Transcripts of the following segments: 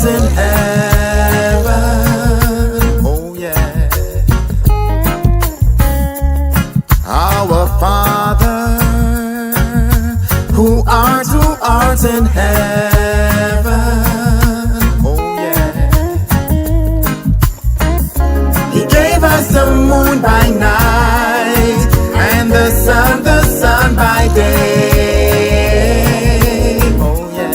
art in heaven. Oh yeah. Our Father, who art in heaven. Oh yeah. He gave us the moon by night and the sun by day. Oh yeah.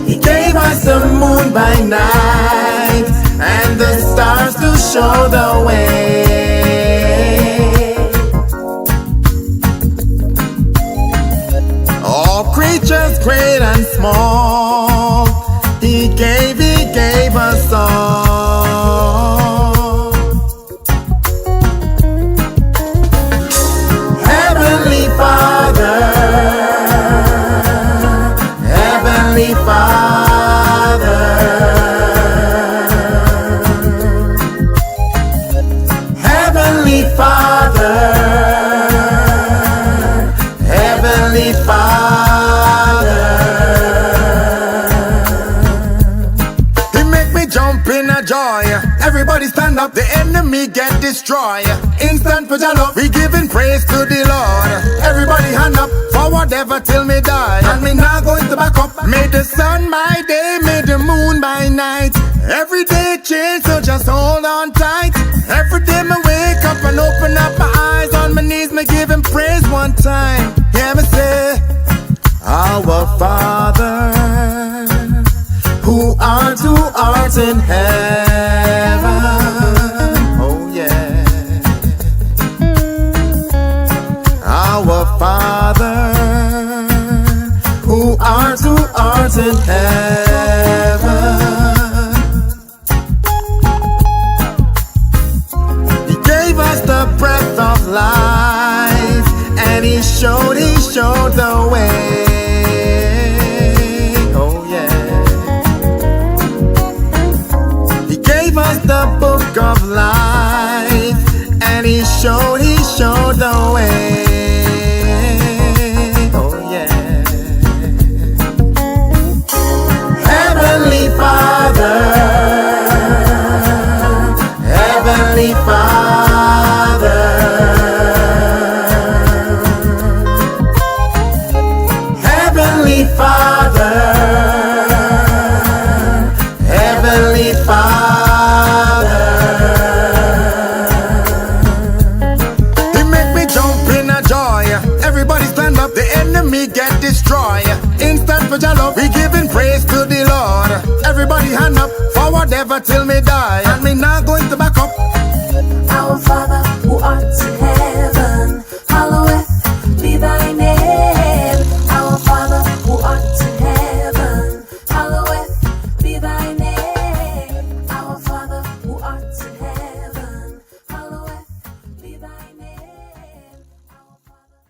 He gave us the moon by night and the stars to show the way. All creatures great and small, He gave us all. Heavenly Father, Heavenly Father, Heavenly Father, Heavenly Father. He make me jump in a joy. Everybody stand up, the enemy get destroyed. Instant for your love, we giving praise to the Lord. Everybody hand up for whatever till me die. And me now going to back up. May the sun by day, may the moon by night. Every day change, so just hold on tight. Every day me wake up and open up my eyes. On my knees, me give Him praise one time. Hear me say, Our Father, who art in heaven. Oh yeah. Our Father, who art in heaven. He gave us the breath of life, and He showed the way. Oh yeah. He gave us the book of life, and He showed the way. Oh yeah. Heavenly Father, Heavenly Father, Heavenly Father, Heavenly Father. He make me jump in a joy. Everybody stand up, the enemy get destroyed. Instant for your love, we giving praise to the Lord. Everybody hand up for whatever till me die. And me now going to back up. Our Father, who art in heaven, hallowed be thy name. Our Father, who art in heaven, hallowed be thy name. Our Father, who art in heaven, hallowed be thy name. Our Father.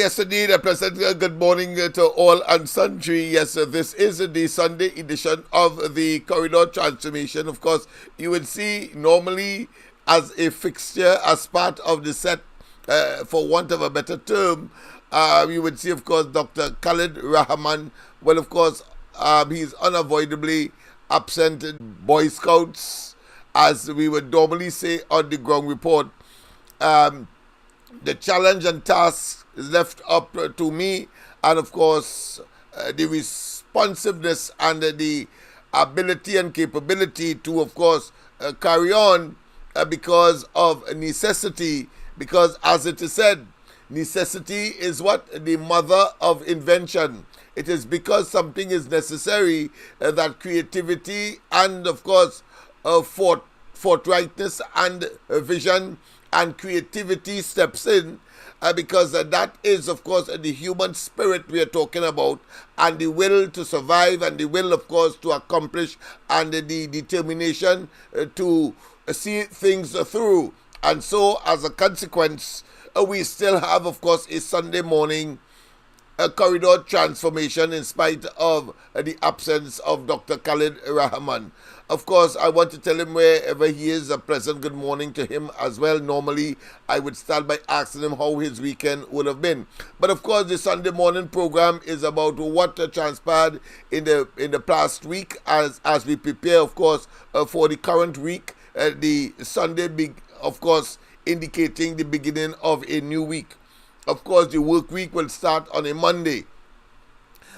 Yes, indeed. A pleasant good morning to all and sundry. Yes, this is the Sunday edition of the Corridor Transformation. Of course, you would see normally as a fixture, as part of the set, for want of a better term, you would see, of course, Dr. Khalid Rahman. Well, of course, he's unavoidably absent in Boy Scouts, as we would normally say on the ground report. The challenge and task is left up to me, and of course the responsiveness and the ability and capability to, of course, carry on because of necessity, because as it is said, necessity is what? The mother of invention. It is because something is necessary that creativity and, of course, forthrightness and vision and creativity steps in, because that is, of course, the human spirit we are talking about, and the will to survive, and the will, of course, to accomplish, and the determination to see things through. And so, as a consequence, we still have, of course, a Sunday morning corridor transformation in spite of the absence of Dr. Khalid Rahman. Of course, I want to tell him wherever he is, a pleasant good morning to him as well. Normally, I would start by asking him how his weekend would have been. But of course, the Sunday morning program is about what transpired in the past week as we prepare, of course, for the current week. The Sunday, of course, indicating the beginning of a new week. Of course, the work week will start on a Monday.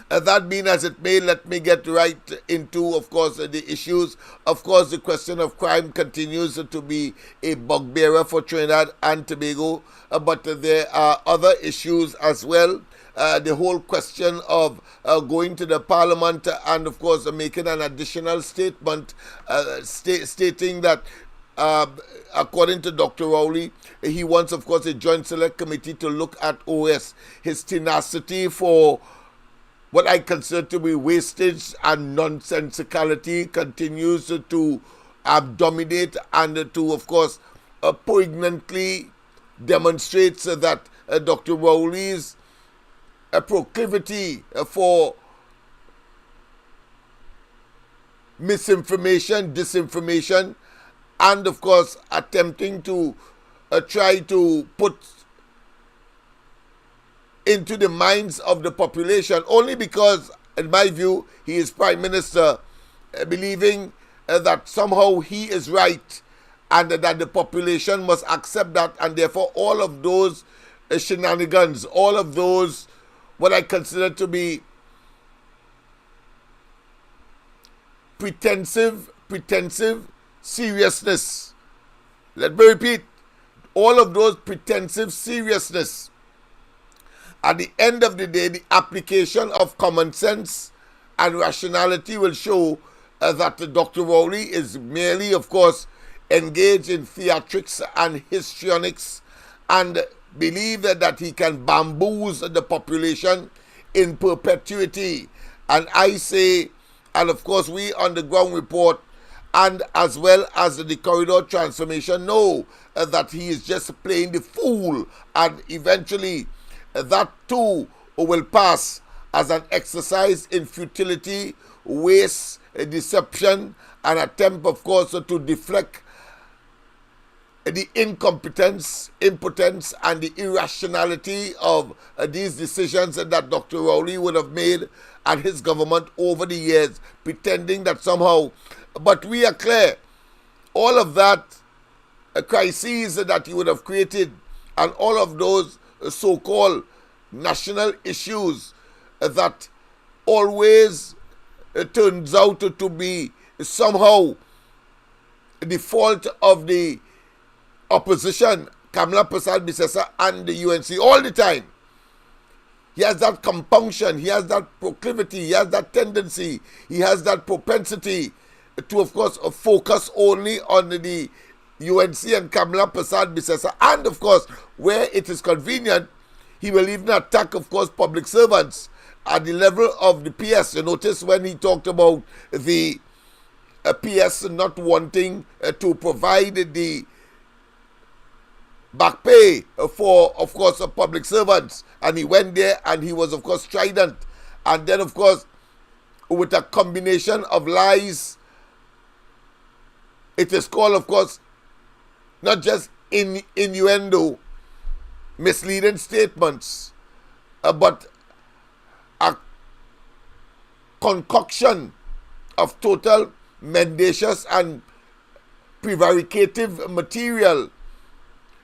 That being as it may, let me get right into, of course, the issues. Of course, the question of crime continues to be a bugbearer for Trinidad and Tobago, but there are other issues as well. The whole question of going to the parliament and, of course, making an additional statement stating that according to Dr. Rowley, he wants, of course, a joint select committee to look at OS. His tenacity for what I consider to be wastage and nonsensicality continues to dominate and to, of course, poignantly demonstrates that Dr. Rowley's proclivity for misinformation, disinformation, and, of course, attempting to try to put into the minds of the population, only because, in my view, he is Prime Minister, believing that somehow he is right and that the population must accept that, and therefore all of those shenanigans, all of those what I consider to be pretensive seriousness. Let me repeat, all of those pretensive seriousness. At the end of the day, the application of common sense and rationality will show that Dr. Rowley is merely, of course, engaged in theatrics and histrionics and believe that he can bamboozle the population in perpetuity. And I say, and of course we on the ground report and as well as the corridor transformation know that he is just playing the fool, and eventually that too will pass as an exercise in futility, waste, deception, and attempt, of course, to deflect the incompetence, impotence, and the irrationality of these decisions that Dr. Rowley would have made and his government over the years, pretending that somehow. But we are clear, all of that crises that he would have created and all of those so-called national issues that always turns out to be somehow the fault of the opposition, Kamla Prasad Bisesa and the UNC all the time. He has that compunction, he has that proclivity, he has that tendency, he has that propensity to, of course, focus only on the UNC and Kamla Prasad Bisesa, and, of course, where it is convenient, he will even attack, of course, public servants at the level of the PS. You notice when he talked about the PS not wanting to provide the back pay for, of course, public servants, and he went there and he was, of course, strident, and then, of course, with a combination of lies, it is called, of course, not just innuendo, misleading statements, but a concoction of total mendacious and prevaricative material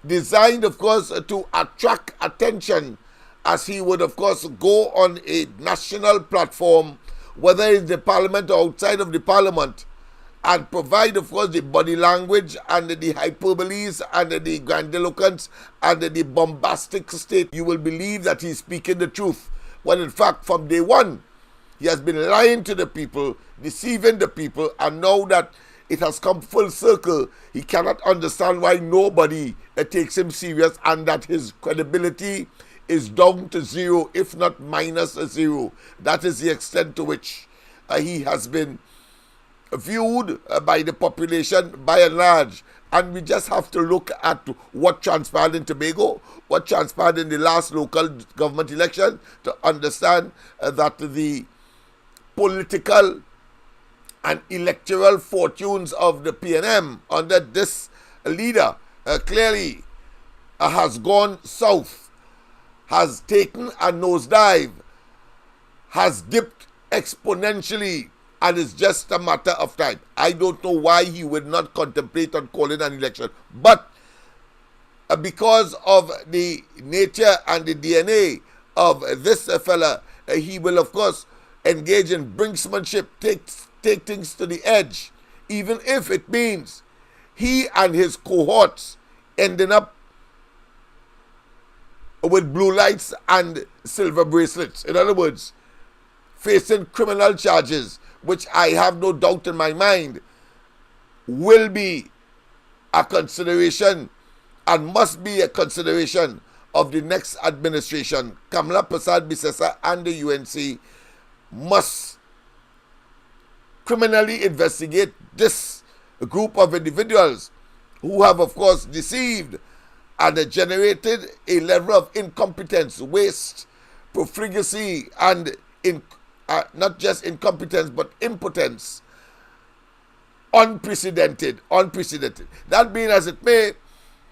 designed, of course, to attract attention, as he would, of course, go on a national platform, whether in the parliament or outside of the parliament, and provide, of course, the body language and the hyperboles and the grandiloquence and the bombastic state. You will believe that he's speaking the truth, when in fact, from day one, he has been lying to the people, deceiving the people, and now that it has come full circle. He cannot understand why nobody takes him serious, and that his credibility is down to zero, if not minus a zero. That is the extent to which he has been viewed by the population by and large. And we just have to look at what transpired in Tobago, what transpired in the last local government election, to understand that the political and electoral fortunes of the PNM under this leader clearly has gone south, has taken a nosedive, has dipped exponentially, and it's just a matter of time. I don't know why he would not contemplate on calling an election. But because of the nature and the DNA of this fella, he will, of course, engage in brinksmanship, take things to the edge, even if it means he and his cohorts ending up with blue lights and silver bracelets. In other words, facing criminal charges, which I have no doubt in my mind will be a consideration and must be a consideration of the next administration. Kamala Prasad Bisesa and the UNC must criminally investigate this group of individuals who have, of course, deceived and generated a level of incompetence, waste, profligacy, and not just incompetence but impotence, unprecedented. That being as it may,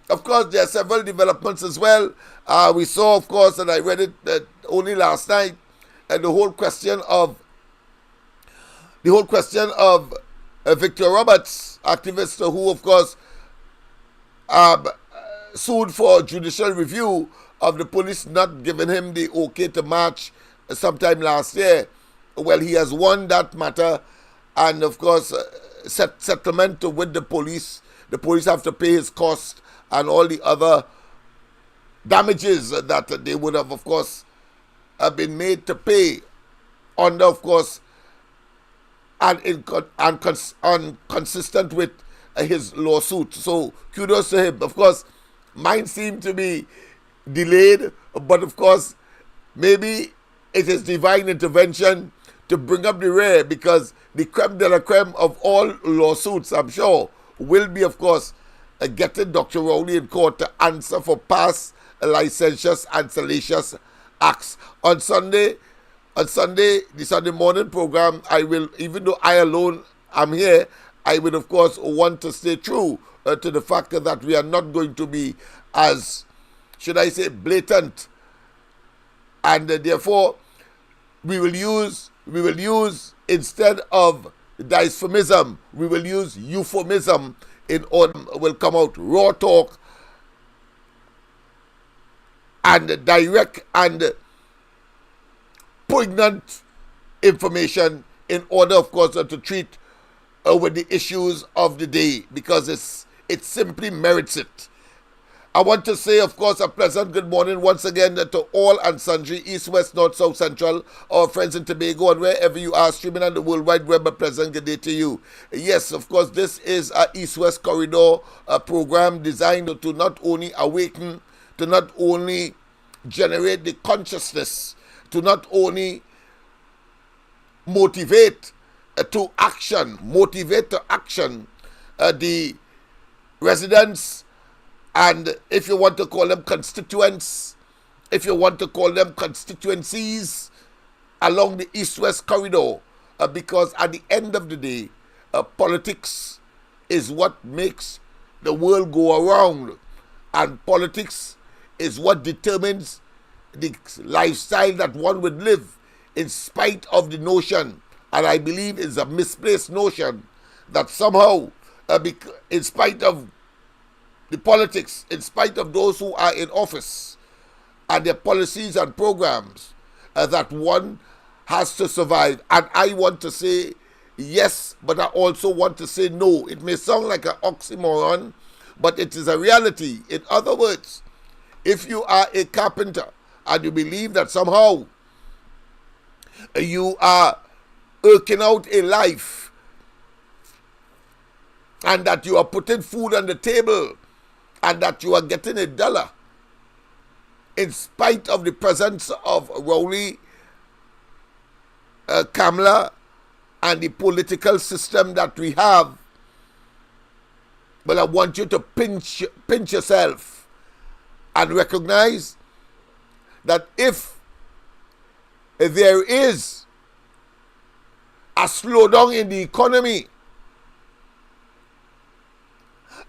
of course, there are several developments as well. We saw, of course, and I read it only last night, and the whole question of Victor Roberts, activist who, of course, sued for judicial review of the police not giving him the okay to march sometime last year. Well, he has won that matter, and of course, settlement with the police. The police have to pay his cost and all the other damages that they would have, of course, been made to pay under, of course, and consistent with his lawsuit. So kudos to him. Of course, mine seemed to be delayed, but of course, maybe it is divine intervention to bring up the rear, because the creme de la creme of all lawsuits, I'm sure, will be, of course, getting Dr. Rowley in court to answer for past licentious and salacious acts. On Sunday, the Sunday morning program, I will, even though I alone am here, I would, of course, want to stay true to the fact that we are not going to be as, should I say, blatant, and therefore we will use, instead of dysphomism, we will use euphemism in order, will come out raw talk and direct and poignant information in order, of course, to treat with the issues of the day, because it simply merits it. I want to say, of course, a pleasant good morning once again to all and sundry, east, west, north, south, central, our friends in Tobago, and wherever you are streaming on the World Wide Web. A pleasant good day to you. Yes, of course, this is a east-west corridor program designed to not only awaken, to not only generate the consciousness, to not only motivate to action, the residents, and if you want to call them constituents, if you want to call them constituencies along the east-west corridor, because at the end of the day, politics is what makes the world go around, and politics is what determines the lifestyle that one would live, in spite of the notion, and I believe it's a misplaced notion, that somehow, in spite of the politics, in spite of those who are in office and their policies and programs, that one has to survive. And I want to say yes, but I also want to say no. It may sound like an oxymoron, but it is a reality. In other words, if you are a carpenter and you believe that somehow you are working out a life and that you are putting food on the table, and that you are getting $1, in spite of the presence of Rowley, Kamala, and the political system that we have. But I want you to pinch yourself and recognize that if there is a slowdown in the economy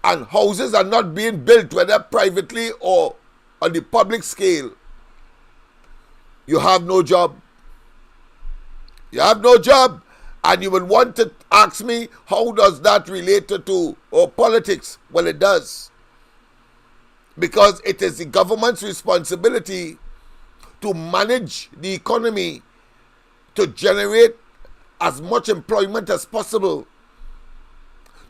and houses are not being built, whether privately or on the public scale, you have no job. You have no job. And you will want to ask me, how does that relate to politics? Well, it does. Because it is the government's responsibility to manage the economy, to generate as much employment as possible,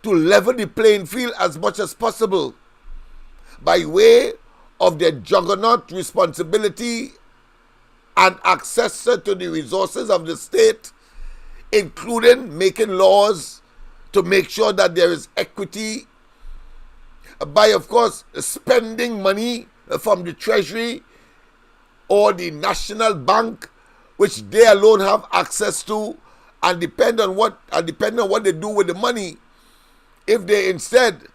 to level the playing field as much as possible, by way of their juggernaut responsibility and access to the resources of the state, including making laws to make sure that there is equity, by, of course, spending money from the treasury or the national bank, which they alone have access to, and depend on what they do with the money. If they instead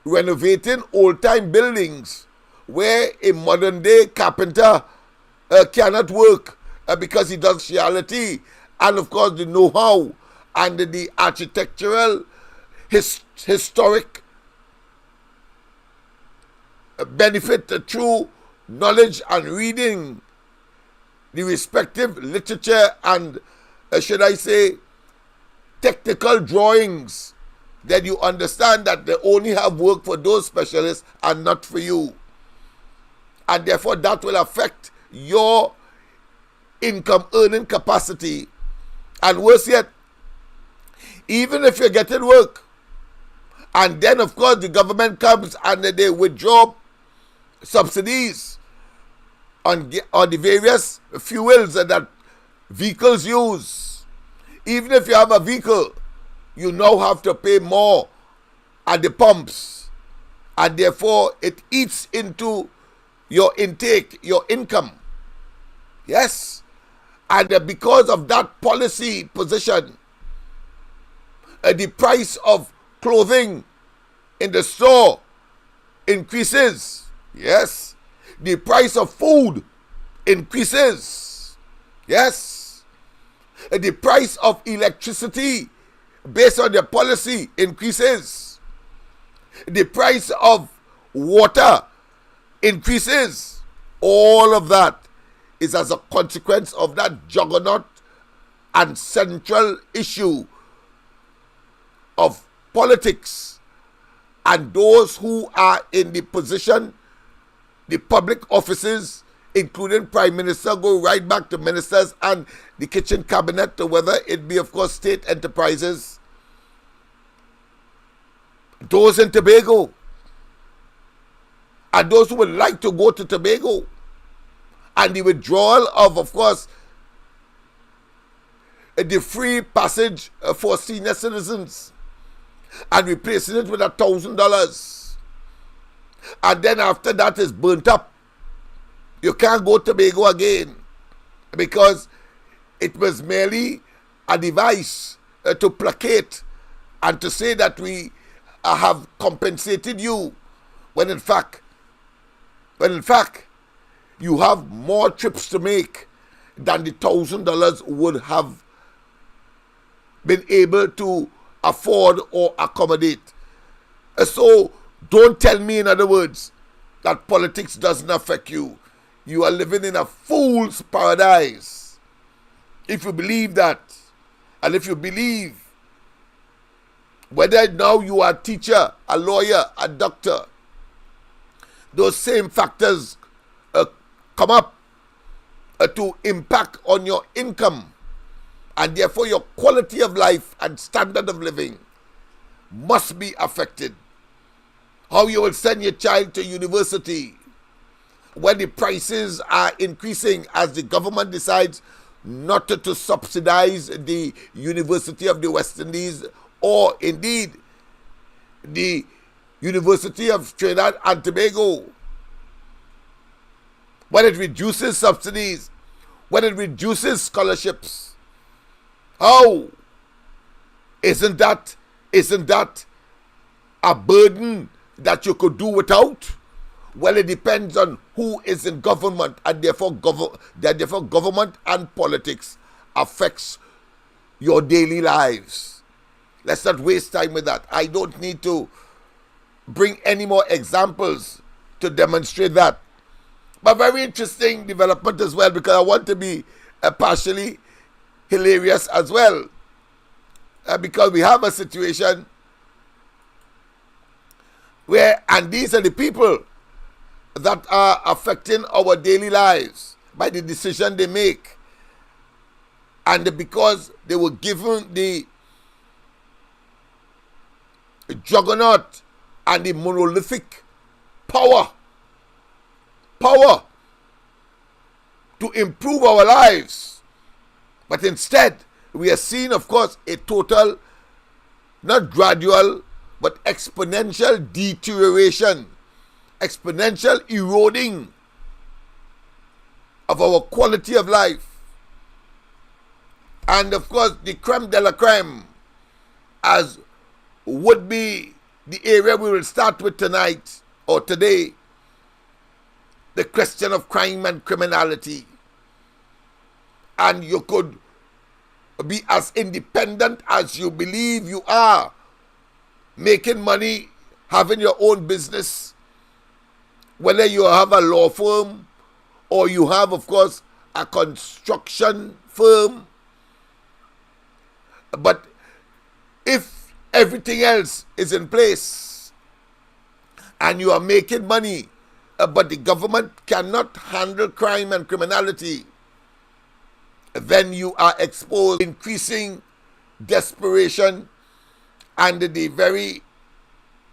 renovating old-time buildings where a modern-day carpenter cannot work because he does speciality, and of course the know-how and the architectural historic benefit through knowledge and reading the respective literature and should I say technical drawings, then you understand that they only have work for those specialists and not for you, and therefore that will affect your income earning capacity. And worse yet, even if you're getting work, and then of course the government comes and they withdraw subsidies on the various fuels that vehicles use. Even if you have a vehicle, you now have to pay more at the pumps, and therefore it eats into your intake, your income. Yes. And because of that policy position, the price of clothing in the store increases. Yes. The price of food increases. Yes. The price of electricity based on the policy increases. The price of water increases. All of that is as a consequence of that juggernaut and central issue of politics, and those who are in the position, the public offices, including Prime Minister, go right back to ministers and the kitchen cabinet, to whether it be, of course, state enterprises. Those in Tobago, and those who would like to go to Tobago, and the withdrawal of course, the free passage for senior citizens, and replacing it with $1,000. And then after that is burnt up. You can't go to Tobago again, because it was merely a device to placate and to say that we have compensated you, when in fact you have more trips to make than the $1,000 would have been able to afford or accommodate. So don't tell me, in other words, that politics doesn't affect you. You are living in a fool's paradise if you believe that. And if you believe, whether now you are a teacher, a lawyer, a doctor, those same factors come up to impact on your income, and therefore your quality of life and standard of living must be affected. How you will send your child to university when the prices are increasing as the government decides not to subsidize the University of the West Indies, or indeed the University of Trinidad and Tobago, when it reduces subsidies, when it reduces scholarships. How? Isn't that a burden that you could do without? Well, it depends on who is in government, and therefore government and politics affects your daily lives. Let's not waste time with that. I don't need to bring any more examples to demonstrate that. But very interesting development as well, because I want to be partially hilarious as well. Because we have a situation where, and these are the people that are affecting our daily lives by the decision they make. And because they were given the juggernaut and the monolithic power to improve our lives. But instead, we are seeing, of course, a total, not gradual, but exponential deterioration, exponential eroding of our quality of life. And of course, the creme de la creme, as would be the area we will start with tonight or today, the question of crime and criminality. And you could be as independent as you believe you are, making money, having your own business, whether you have a law firm or you have, of course, a construction firm. But if everything else is in place and you are making money, but the government cannot handle crime and criminality, then you are exposed to increasing desperation and the very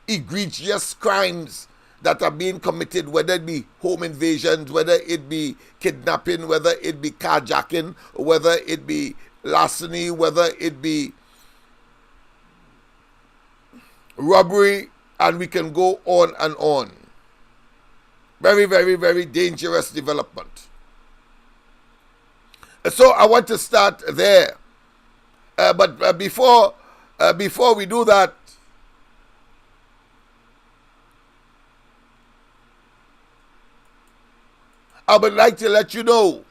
egregious crimes that are being committed, whether it be home invasions, whether it be kidnapping, whether it be carjacking, whether it be larceny, whether it be robbery, and we can go on and on. Very, very, very dangerous development. So I want to start there. But before we do that, I would like to let you know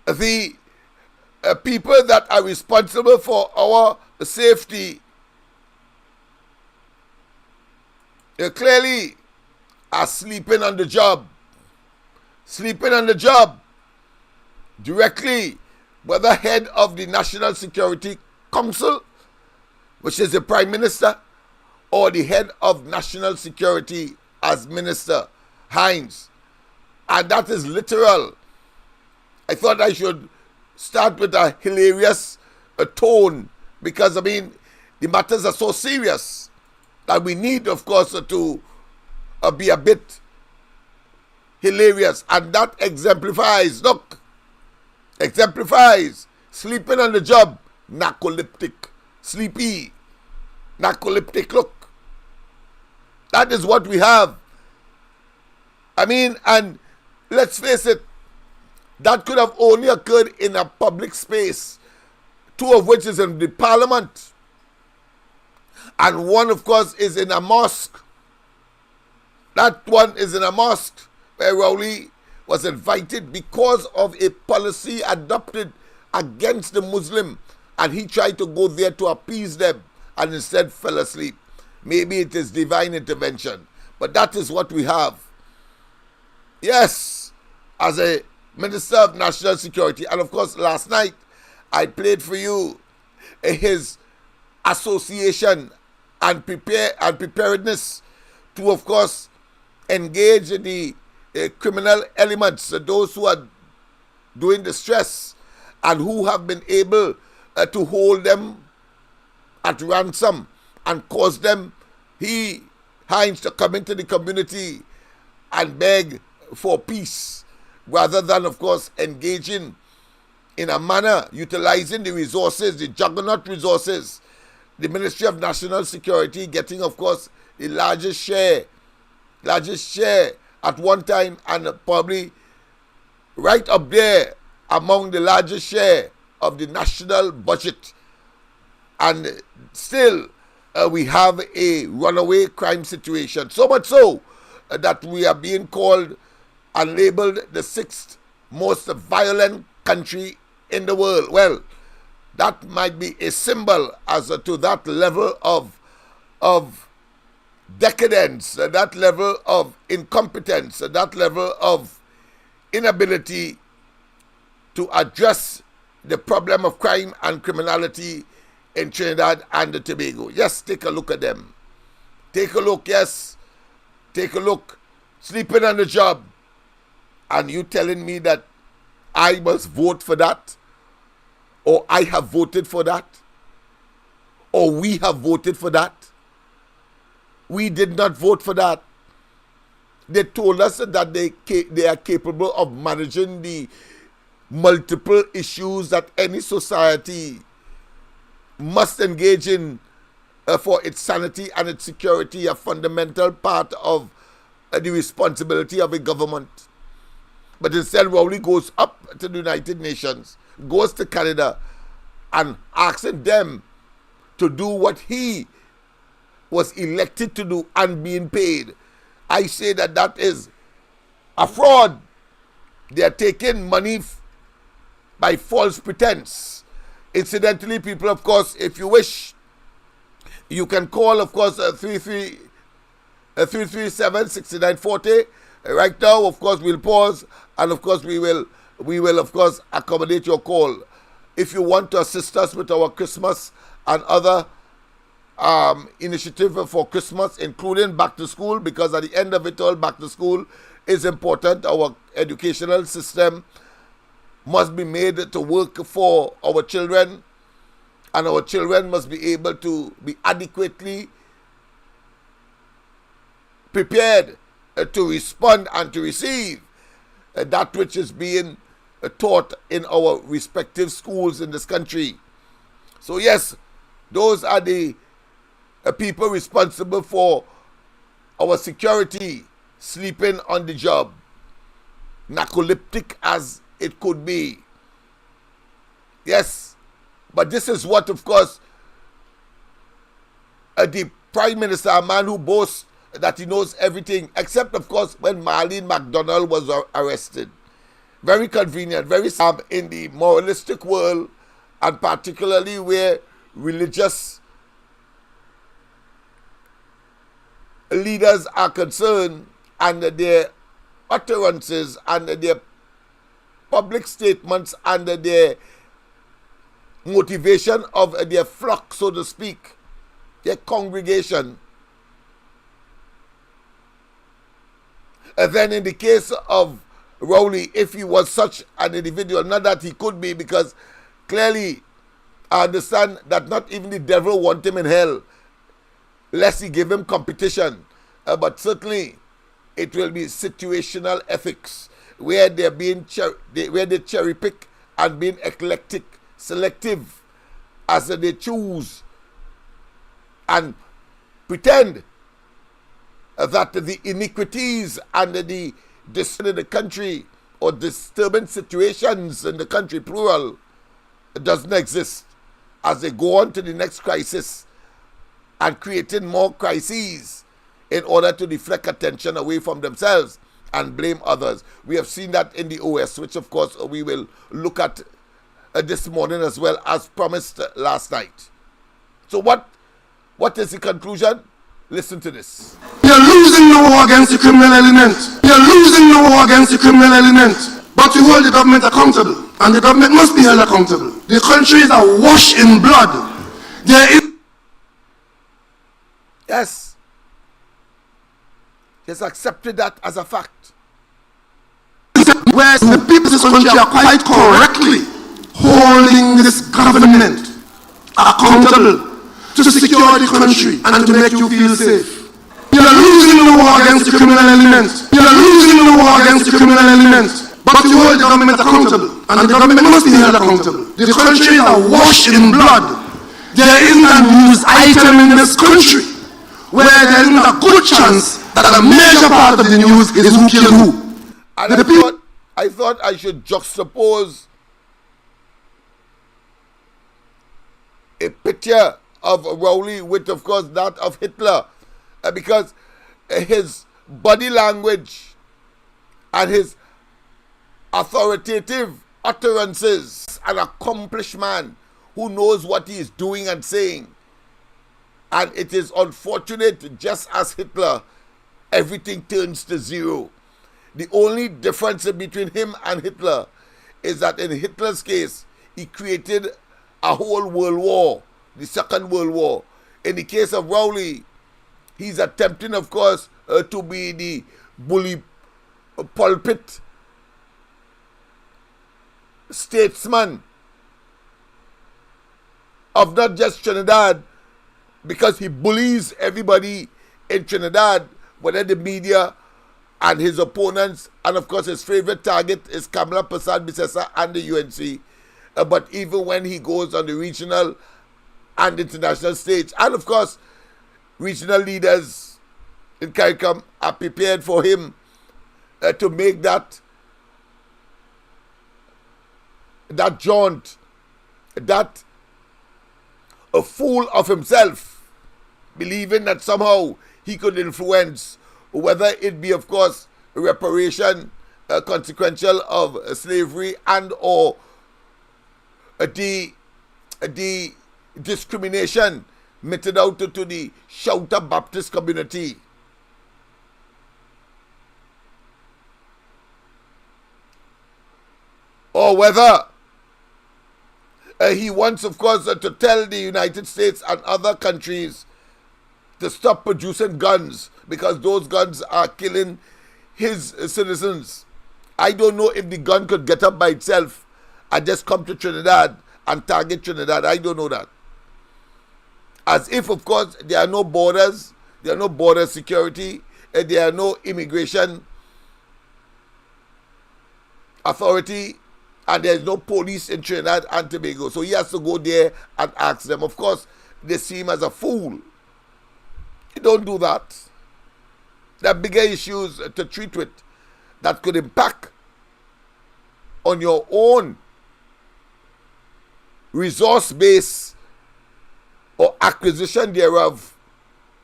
the people that are responsible for our safety clearly are sleeping on the job. Sleeping on the job directly, whether head of the National Security Council, which is the Prime Minister, or the head of National Security as Minister Hines. And that is literal. I thought I should start with a hilarious tone, because, I mean, the matters are so serious that we need, of course, to be a bit hilarious. And that exemplifies sleeping on the job, narcoleptic, sleepy, narcoleptic look. That is what we have. I mean, and let's face it, that could have only occurred in a public space, two of which is in the parliament, and one, of course, is in a mosque. That one is in a mosque where Rowley was invited because of a policy adopted against the Muslim, and he tried to go there to appease them and instead fell asleep. Maybe it is divine intervention, but that is what we have. Yes, as a Minister of National Security. And of course, last night I played for you his association and preparedness to, of course, engage in the criminal elements, those who are doing the stress and who have been able to hold them at ransom and cause them, Hines, to come into the community and beg for peace, rather than, of course, engaging in a manner, utilizing the resources, the juggernaut resources the Ministry of National Security getting, of course, the largest share at one time, and probably right up there among the largest share of the national budget. And still, we have a runaway crime situation. So much so that we are being called and labeled the 6th most violent country in the world. Well, that might be a symbol as to that level of decadence, that level of incompetence, that level of inability to address the problem of crime and criminality in Trinidad and Tobago. Yes, take a look at them. Take a look, yes. Take a look. Sleeping on the job. And you telling me that I must vote for that? Or I have voted for that? Or we have voted for that? We did not vote for that. They told us that they are capable of managing the multiple issues that any society must engage in for its sanity and its security, a fundamental part of the responsibility of a government. But instead, Rowley goes up to the United Nations, goes to Canada, and asking them to do what he was elected to do and being paid. I say that that is a fraud. They are taking money by false pretense. Incidentally, people, of course, if you wish, you can call, of course, 337-6940. Right now, of course, we'll pause, and of course, we will, of course, accommodate your call. If you want to assist us with our Christmas and other initiative for Christmas, including back to school, because at the end of it all, back to school is important. Our educational system must be made to work for our children, and our children must be able to be adequately prepared to respond and to receive that which is being taught in our respective schools in this country. So yes, those are the people responsible for our security sleeping on the job, narcoleptic as it could be. Yes, but this is what, of course, the Prime Minister, a man who boasts that he knows everything, except, of course, when Marlene MacDonald was arrested. Very convenient, very in the moralistic world, and particularly where religious leaders are concerned, and their utterances and their public statements and their motivation of their flock, so to speak, their congregation. And then in the case of Rowley, if he was such an individual, not that he could be, because clearly I understand that not even the devil want him in hell, lest he give him competition. But certainly it will be situational ethics, where they're being where they cherry pick and being eclectic, selective as they choose, and pretend that the iniquities and the in the country, or disturbing situations in the country, plural, doesn't exist, as they go on to the next crisis and creating more crises in order to deflect attention away from themselves and blame others. We have seen that in the OS, which of course we will look at this morning as well, as promised last night. So what is the conclusion? Listen to this. You're losing the war against the criminal element. You're losing the war against the criminal element. But you hold the government accountable, and the government must be held accountable. The country is awash in blood. There is... Yes. He has accepted that as a fact. Where the people of this country are quite correctly holding this government accountable to secure the country and to make you feel safe. You're losing the war against the criminal element. You're losing the war against the criminal element. But you hold the government accountable, and the government must be held accountable. The country is awash in blood. there isn't a news item in this country where there isn't a good chance that a major part of the news is who killed who. And I thought I should juxtapose a picture of Rowley with, of course, that of Hitler, because his body language and his authoritative utterances, an accomplished man who knows what he is doing and saying. And it is unfortunate, just as Hitler, everything turns to zero. The only difference between him and Hitler is that in Hitler's case, he created a whole world war, the Second World War. In the case of Rowley, he's attempting, of course, to be the bully pulpit statesman of not just Trinidad, because he bullies everybody in Trinidad, whether the media and his opponents, and of course his favorite target is Kamala Persad-Bissessar and the UNC. But even when he goes on the regional and international stage, and of course regional leaders in CARICOM are prepared for him to make that jaunt, that a fool of himself, believing that somehow he could influence, whether it be, of course, reparation, consequential of slavery, and or the discrimination meted out to the Shouter Baptist community. Or whether he wants, of course, to tell the United States and other countries to stop producing guns because those guns are killing his citizens. I don't know if the gun could get up by itself and just come to Trinidad and target Trinidad. I don't know that. As if, of course, there are no borders, there are no border security, there are no immigration authority, and there is no police in Trinidad and Tobago. So he has to go there and ask them. Of course, they see him as a fool. You don't do that. There are bigger issues to treat with that could impact on your own resource base or acquisition thereof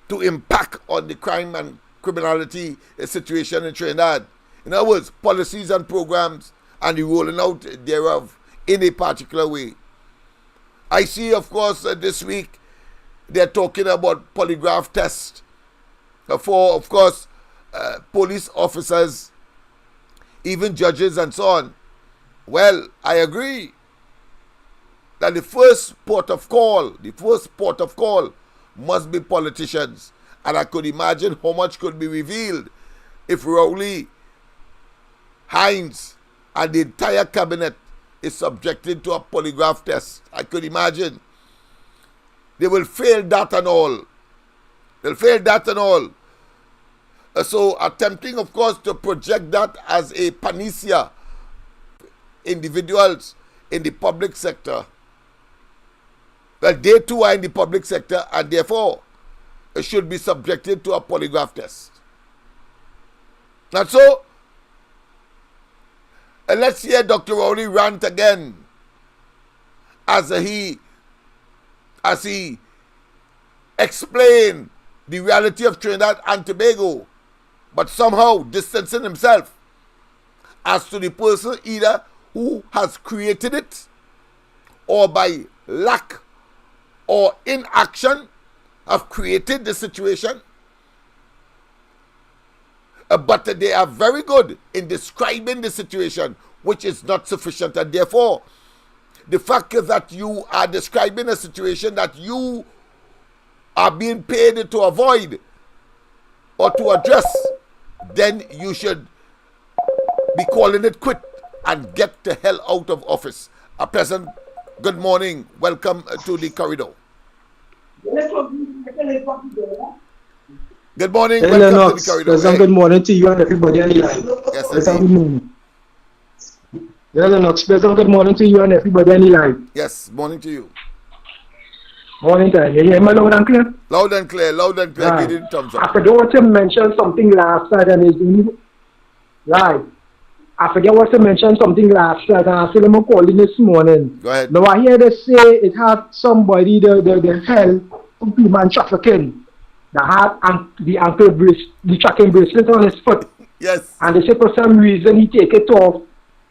to impact on the crime and criminality situation in Trinidad. In other words, policies and programs and the rolling out thereof in a particular way. I see, of course, this week they're talking about polygraph tests for, of course, police officers, even judges and so on. Well, I agree that the first port of call must be politicians. And I could imagine how much could be revealed if Rowley, Hines, and the entire cabinet is subjected to a polygraph test. I could imagine. They will fail that and all. They'll fail that and all. So attempting, of course, to project that as a panacea, individuals in the public sector, well, they too are in the public sector and therefore should be subjected to a polygraph test. And so, let's hear Dr. Rowley rant again as he explained the reality of Trinidad and Tobago, but somehow distancing himself as to the person either who has created it or by lack or inaction have created the situation. But they are very good in describing the situation, which is not sufficient. And therefore, the fact that you are describing a situation that you are being paid to avoid or to address, then you should be calling it quit and get the hell out of office. A pleasant good morning. Welcome to the corridor. Good morning. Hey, Welcome Lennox. to the corridor. Hey. Good morning to you and everybody on the line. Yes, Good morning. Yeah, Lennox. Good morning to you and everybody on the line. Yes, morning to you. Morning time. You hear me loud and clear? Loud and clear, Right. give it thumbs I up. forget what you mentioned something last night and it's right. I forget what you mentioned something last night and I said I'm calling this morning. Go ahead. Now I hear they say it had somebody the hell of human trafficking that had the ankle bracelet, the tracking bracelet on his foot. Yes. And they say for some reason he take it off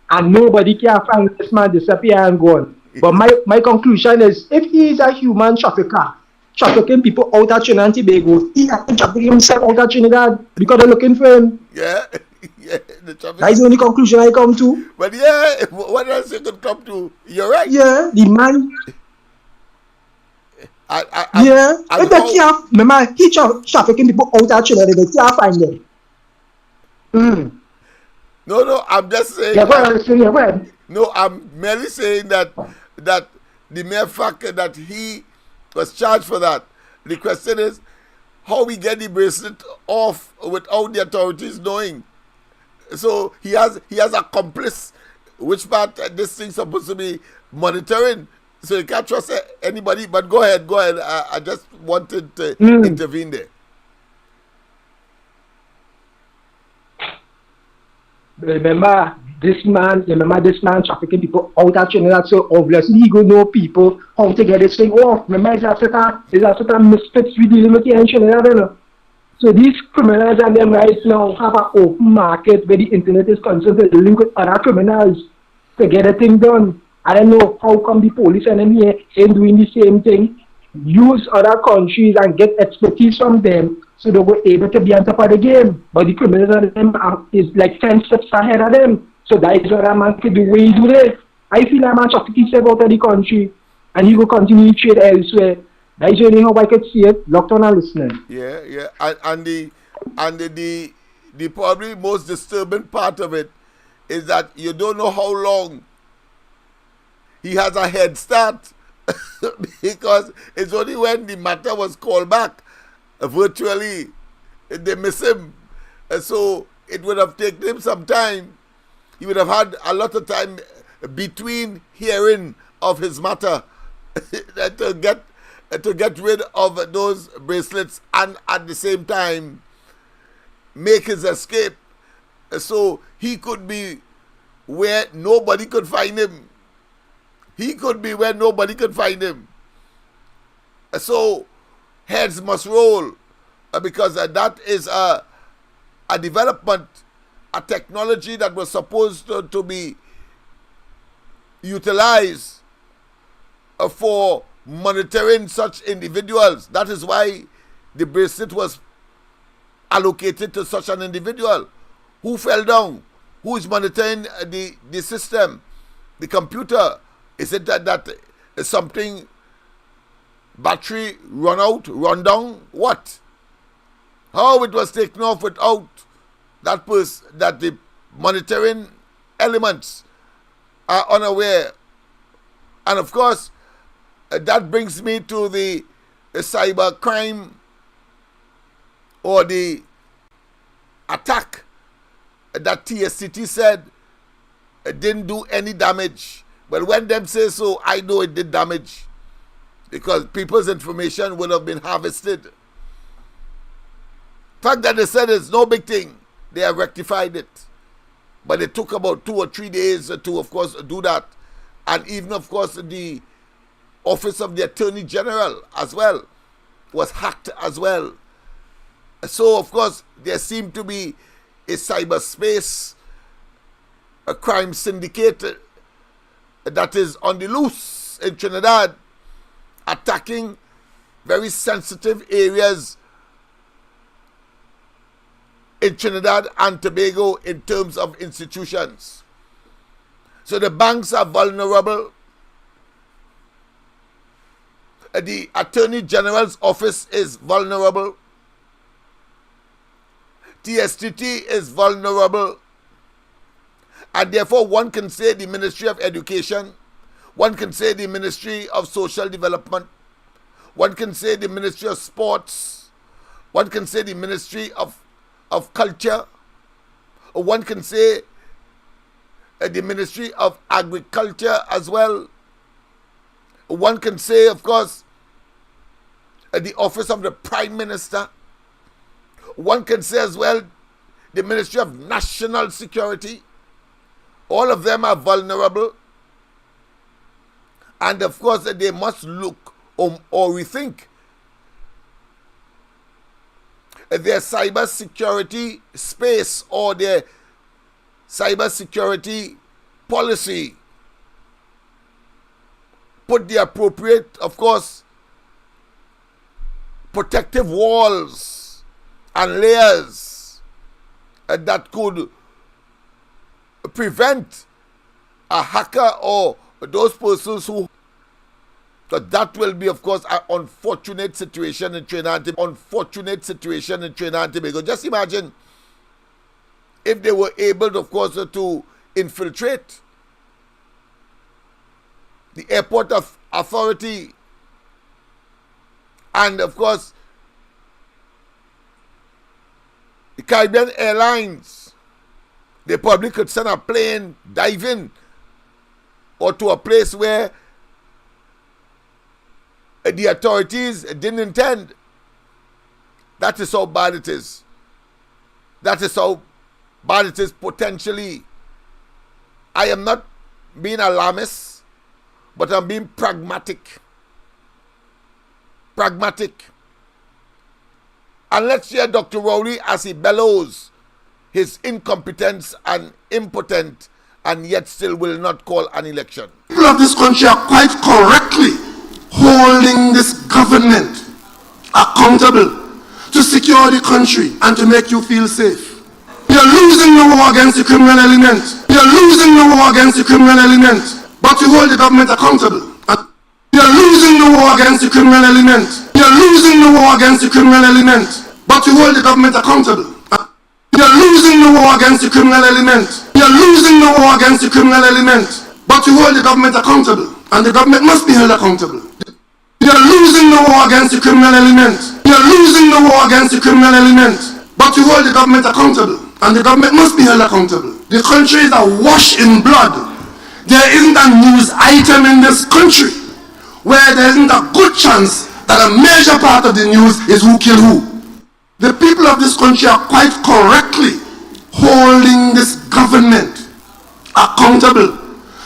and nobody can find this man disappear and gone. But my conclusion is if he is a human trafficker, trafficking people out of Trinidad and Tobago, he has to traffic himself out of Trinidad because they're looking for him. Yeah. Yeah. The traffic. That's the only conclusion I come to. But yeah, what else you could come to? You're right. Yeah, the man. I If they can't, remember, he trafficking people out of Trinidad, they can't find them. No, I'm just saying. Yeah, go ahead. No, I'm merely saying that the mere fact that he was charged for that. The question is how we get the bracelet off without the authorities knowing. So he has accomplice which part this thing's supposed to be monitoring. So you can't trust anybody. But go ahead. I just wanted to intervene there. Remember this man trafficking people out of Trinidad, so obviously he go know people how to get this thing off. Remember, it's a sort of misfits we dealing with here in Trinidad, you know? So these criminals and them right now have an open market where the internet is concerned to link with other criminals to get a thing done. I don't know how come the police and them here ain't doing the same thing. Use other countries and get expertise from them so they were able to be on top of the game. But the criminals and them is like 10 steps ahead of them. So that is what a man could do. Way he do this. I feel a man traffic himself out of the country and he will continue to trade elsewhere. That is only how I could see it. Locked on and listening. Yeah. And the probably most disturbing part of it is that you don't know how long he has a head start because it's only when the matter was called back virtually they miss him. And so it would have taken him some time. He would have had a lot of time between hearing of his matter to get rid of those bracelets and at the same time make his escape. So he could be where nobody could find him. So heads must roll because that is a development, a technology that was supposed to be utilized for monitoring such individuals. That is why the bracelet was allocated to such an individual. Who fell down? Who is monitoring the system, the computer? Is it that something battery run down? What? How it was taken off without that the monitoring elements are unaware? And of course, that brings me to the cyber crime or the attack that TSCT said didn't do any damage. But when them say so, I know it did damage because people's information would have been harvested. Fact that they said it's no big thing, they have rectified it. But it took about 2 or 3 days to, of course, do that. And even, of course, the Office of the Attorney General as well was hacked as well. So, of course, there seemed to be a cyberspace, a crime syndicate that is on the loose in Trinidad, attacking very sensitive areas in Trinidad and Tobago in terms of institutions. So the banks are vulnerable. The Attorney General's office is vulnerable. TSTT is vulnerable. And therefore one can say the Ministry of Education, one can say the Ministry of Social Development, one can say the Ministry of Sports, one can say the Ministry of Culture, or one can say the Ministry of Agriculture as well. One can say, of course, the office of the Prime Minister. One can say as well the Ministry of National Security. All of them are vulnerable. And of course, they must look or rethink their cyber security space or their cyber security policy. Put the appropriate, of course, protective walls and layers that could prevent a hacker or those persons who. So that will be, of course, an unfortunate situation in Trinidad and Tobago. Just imagine if they were able, of course, to infiltrate the airport authority and, of course, the Caribbean Airlines. They probably could send a plane diving or to a place where the authorities didn't intend. That is how bad it is. That is how bad it is potentially. I am not being alarmist, but I'm being pragmatic. Pragmatic. And let's hear Dr. Rowley as he bellows his incompetence and impotent, and yet still will not call an election. People of this country are quite correctly holding this government accountable to secure the country and to make you feel safe. You're losing the war against the criminal element. You're losing the war against the criminal element, but you hold the government accountable. You're losing the war against the criminal element. You're losing the war against the criminal element, but you hold the government accountable. You're losing the war against the criminal element. You're losing the war against the criminal element, but you hold the government accountable, and the government must be held accountable. You're losing the war against the criminal element. You're losing the war against the criminal element, but you hold the government accountable, and the government must be held accountable. The country is awash in blood. There isn't a news item in this country where there isn't a good chance that a major part of the news is who killed who. The people of this country are quite correctly holding this government accountable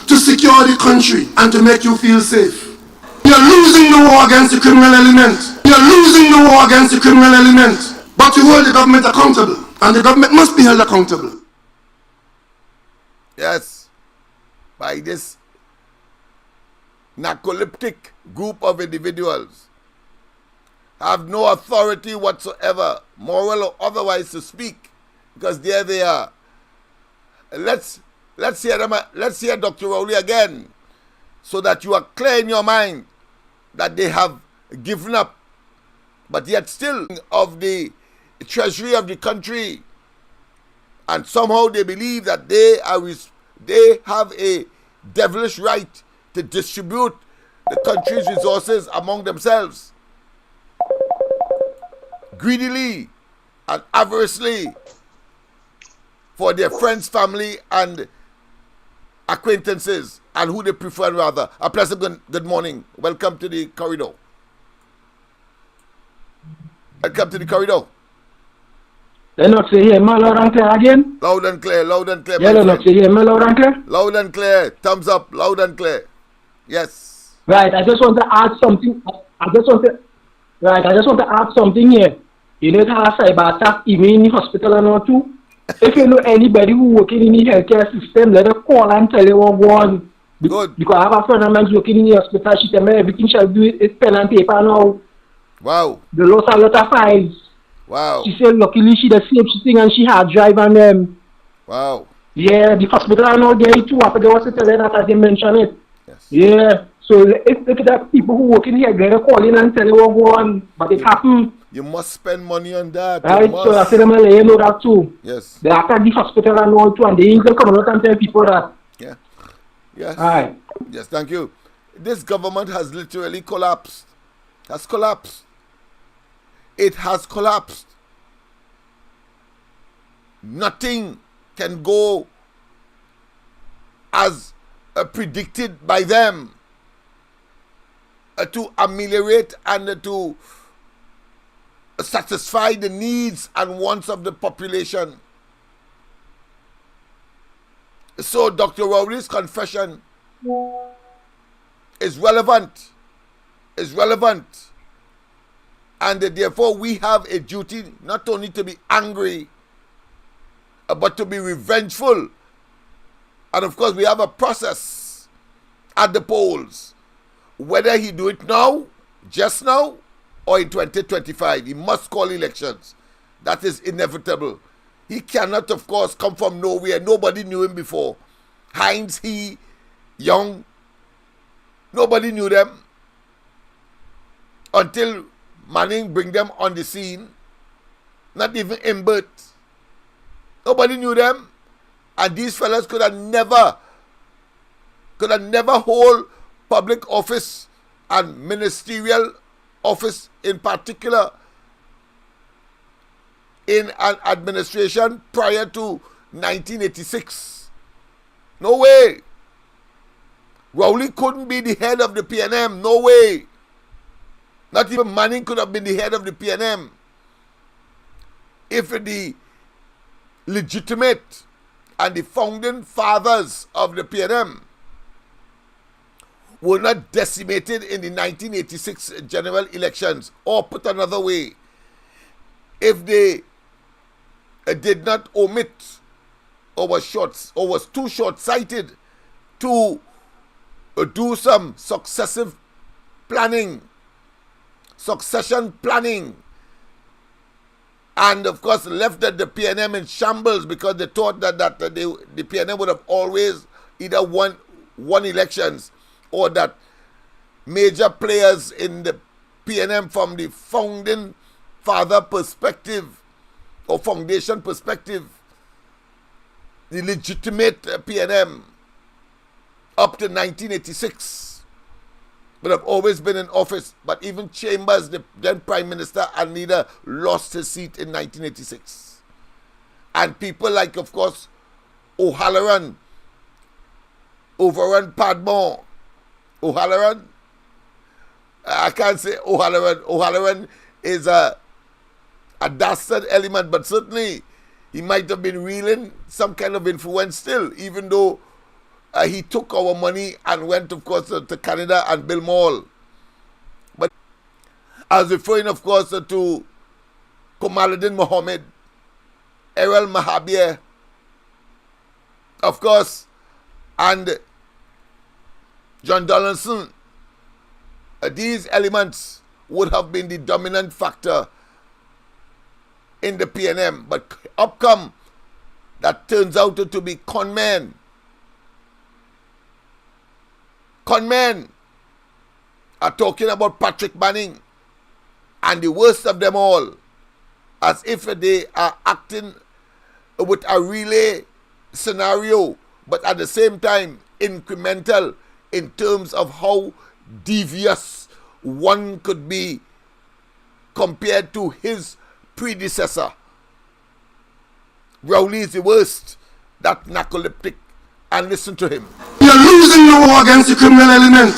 to secure the country and to make you feel safe. You're losing the war against the criminal element. You're losing the war against the criminal element, but you hold the government accountable, and the government must be held accountable. Yes, by this narcoleptic group of individuals have no authority whatsoever, moral or otherwise, to speak, because there they are. Let's hear them. Let's hear Dr. Rowley again, so that you are clear in your mind that they have given up, but yet still of the treasury of the country, and somehow they believe that they have a devilish right to distribute the country's resources among themselves, greedily and avarice for their friends, family, and acquaintances, and who they prefer rather. A pleasant good morning. Welcome to the corridor. Welcome to the corridor. Lennox, you hear me loud and clear again? Loud and clear, loud and clear. Yeah, Lennox, you hear me loud and clear? Loud and clear. Thumbs up, loud and clear. Yes. Right, I just want to add something. I just want to add something here. You know how cyber attack even in the hospital and all too? If you know anybody who working in the healthcare system, let them call and tell you what one. Good. Because I have a friend of mine working in the hospital. She tell me everything shall do is pen and paper now. Wow. They lost a lot of files. Wow. She said luckily she the same thing and she had drive and them. Wow. Yeah, the hospital and all there too. After they was telling that I didn't mention it. Yes. Yeah. So if there are people who work in here, they're calling and telling what go on, but it happened. You must spend money on that. Right, so I said them let you know that too. Yes. They attack the hospital and all too, and they even come out and tell people that. Yeah. Yes. Alright. Yes, thank you. This government has literally collapsed. Has collapsed. It has collapsed. Nothing can go as predicted by them to ameliorate and to satisfy the needs and wants of the population. So Dr. Rowley's confession is relevant, and therefore we have a duty not only to be angry, but to be revengeful. And of course we have a process at the polls. Whether he do it now, just now, or in 2025, he must call elections. That is inevitable. He cannot, of course, come from nowhere. Nobody knew him before. Hines, he, Young, nobody knew them until Manning bring them on the scene. Not even Imbert. Nobody knew them. And these fellas could have never hold public office and ministerial office in particular in an administration prior to 1986. No way. Rowley couldn't be the head of the PNM. No way. Not even Manning could have been the head of the PNM. If the legitimate and the founding fathers of the PNM were not decimated in the 1986 general elections, or put another way, if they did not omit or was too short-sighted to do some succession planning, and of course left the PNM in shambles because they thought that the PNM would have always either won elections, or that major players in the PNM from the founding father perspective or foundation perspective, the legitimate PNM up to 1986 would have always been in office. But even Chambers, the then Prime Minister and leader, lost his seat in 1986. And people like, of course, O'Halloran overrun Padmore. O'Halloran, I can't say O'Halloran. O'Halloran is a dastard element, but certainly he might have been wielding some kind of influence still, even though he took our money and went, of course, to Canada and built mall. But I was referring, of course, to Kamaluddin Mohammed, Errol Mahabir, of course, and John Donaldson. These elements would have been the dominant factor in the PNM, but up come that turns out to be con men. Con men are talking about Patrick Manning, and the worst of them all, as if they are acting with a relay scenario, but at the same time incremental in terms of how devious one could be compared to his predecessor. Rowley is the worst, that narcoleptic, and listen to him. You're losing the war against the criminal element.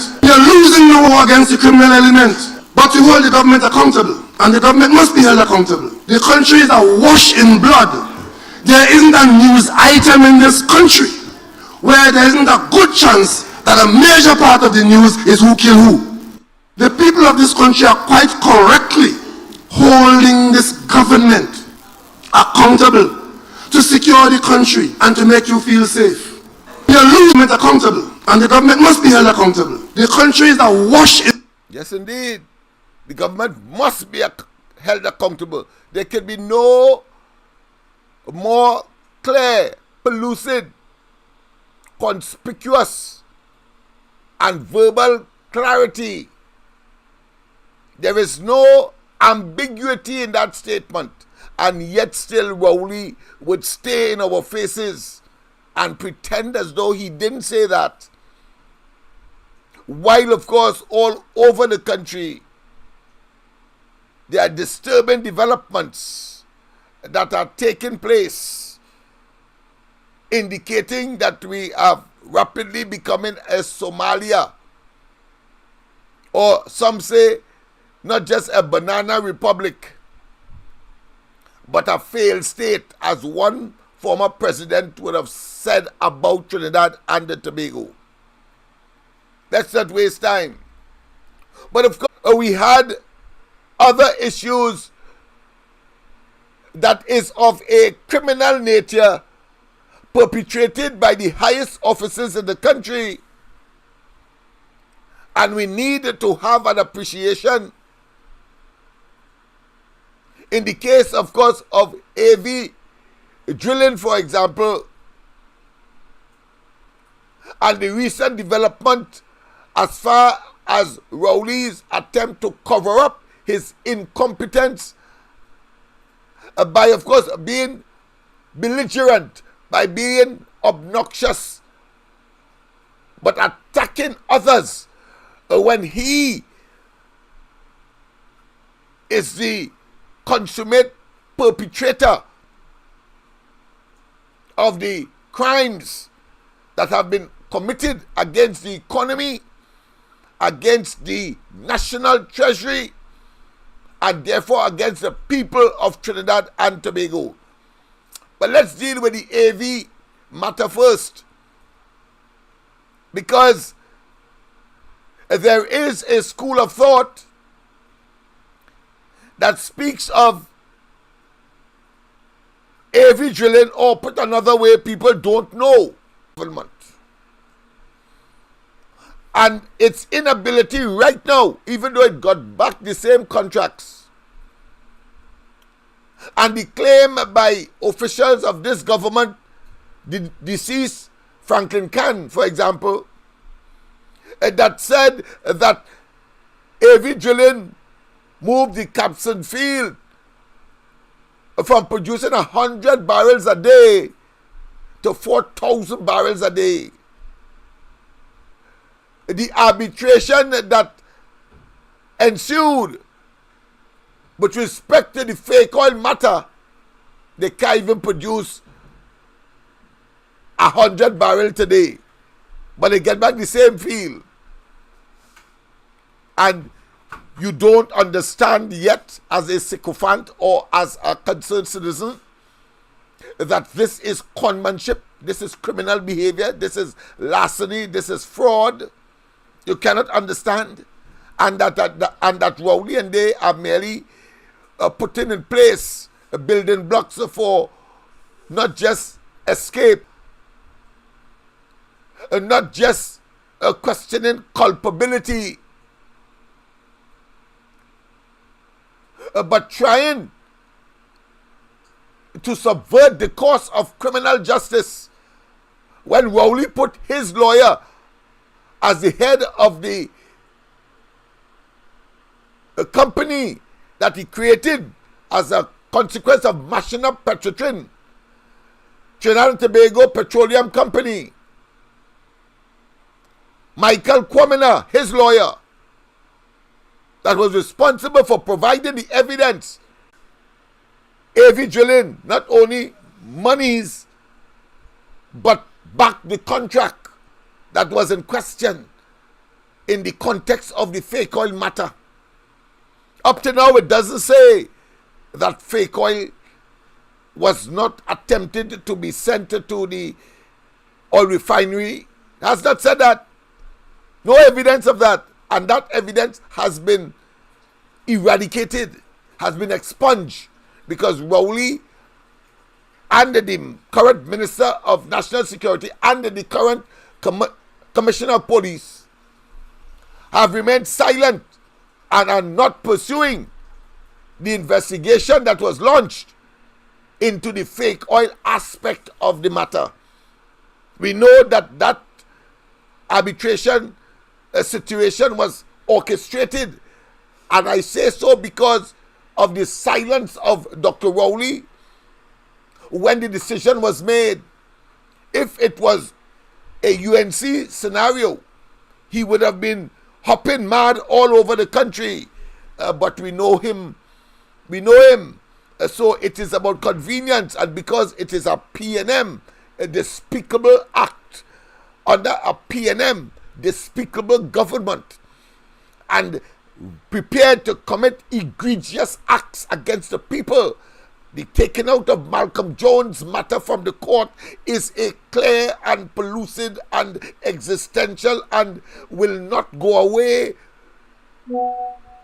But you hold the government accountable, and the government must be held accountable. The country is awash in blood. There isn't a news item in this country where there isn't a good chance that a major part of the news is who killed who. The people of this country are quite correctly holding this government accountable to secure the country and to make you feel safe. You're losing it accountable, and the government must be held accountable. The country is awash in... Yes, indeed. The government must be held accountable. There can be no more clear, pellucid, conspicuous, and verbal clarity. There is no ambiguity in that statement, and yet still Rowley would stay in our faces and pretend as though he didn't say that. While, of course, all over the country, there are disturbing developments that are taking place, indicating that we are rapidly becoming a Somalia, or some say not just a banana republic, but a failed state, as one former president would have said about Trinidad and Tobago. Let's not waste time. But of course, we had other issues that is of a criminal nature perpetrated by the highest officers in the country. And we need to have an appreciation in the case, of course, of AV drilling, for example, and the recent development as far as Rowley's attempt to cover up his incompetence by, of course, being belligerent, by being obnoxious, but attacking others when he is the consummate perpetrator of the crimes that have been committed against the economy, against the national treasury, and therefore against the people of Trinidad and Tobago. But let's deal with the AV matter first, because there is a school of thought that speaks of AV drilling, or put another way, people don't know government. And its inability right now, even though it got back the same contracts, and the claim by officials of this government, the deceased Franklin Can, for example, that said that AV drilling moved the Capson field from producing 100 barrels a day to 4,000 barrels a day. The arbitration that ensued with respect to the fake oil matter, they can't even produce 100 barrels today, but they get back the same field. And you don't understand yet, as a sycophant or as a concerned citizen, that this is conmanship, this is criminal behavior, this is larceny, this is fraud. You cannot understand, and that Rowley and they are merely putting in place building blocks for not just escape, not just questioning culpability, but trying to subvert the course of criminal justice. When Rowley put his lawyer as the head of the company that he created as a consequence of mashing up Petrotrin, Trinidad and Tobago Petroleum Company, Michael Kwamina, his lawyer, that was responsible for providing the evidence, AV drilling not only monies but back the contract that was in question in the context of the fake oil matter. Up to now, it doesn't say that fake oil was not attempted to be sent to the oil refinery. It has not said that. No evidence of that. And that evidence has been eradicated, has been expunged, because Rowley and the current Minister of National Security and the current Commissioner of Police have remained silent and are not pursuing the investigation that was launched into the fake oil aspect of the matter. We know that that arbitration situation was orchestrated, and I say so because of the silence of Dr. Rowley when the decision was made. If it was a UNC scenario, he would have been hopping mad all over the country, but we know him. So it is about convenience, and because it is a PNM, a despicable act under a PNM, despicable government, and prepared to commit egregious acts against the people, the taking out of Malcolm Jones matter from the court is a clear and pellucid and existential and will not go away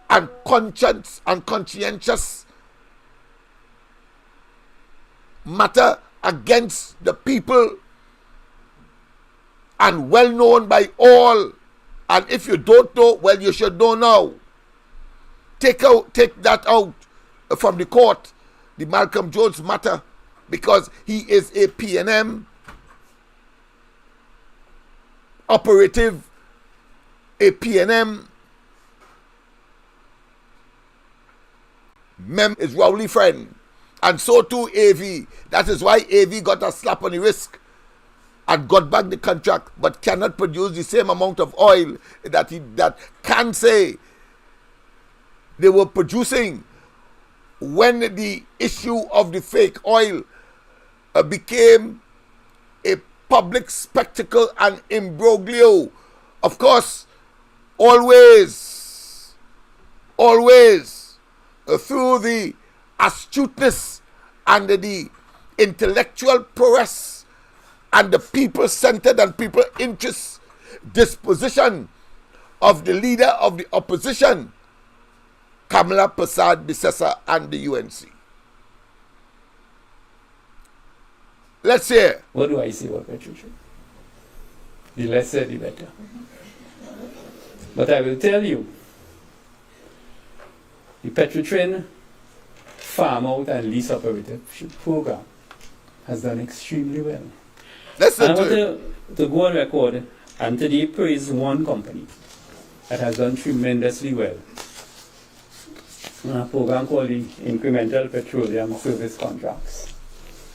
and conscientious matter against the people and well known by all. And if you don't know, well, you should know now. Take that out from the court, the Malcolm Jones matter, because he is a PNM operative, a PNM is Rowley friend, and so too AV. That is why AV got a slap on the wrist and got back the contract, but cannot produce the same amount of oil that can say they were producing when the issue of the fake oil became a public spectacle and imbroglio. Of course, always through the astuteness and the intellectual prowess and the people-centered and people-interest disposition of the leader of the opposition, Kamala Prasad Bisesa, and the UNC. Let's hear. What do I say about Petrotrin? The less said, the better. But I will tell you, the Petrotrin farm out and lease operatorship program has done extremely well. Listen I want to to go on record and today praise one company that has done tremendously well. A program called the Incremental Petroleum Service Contracts.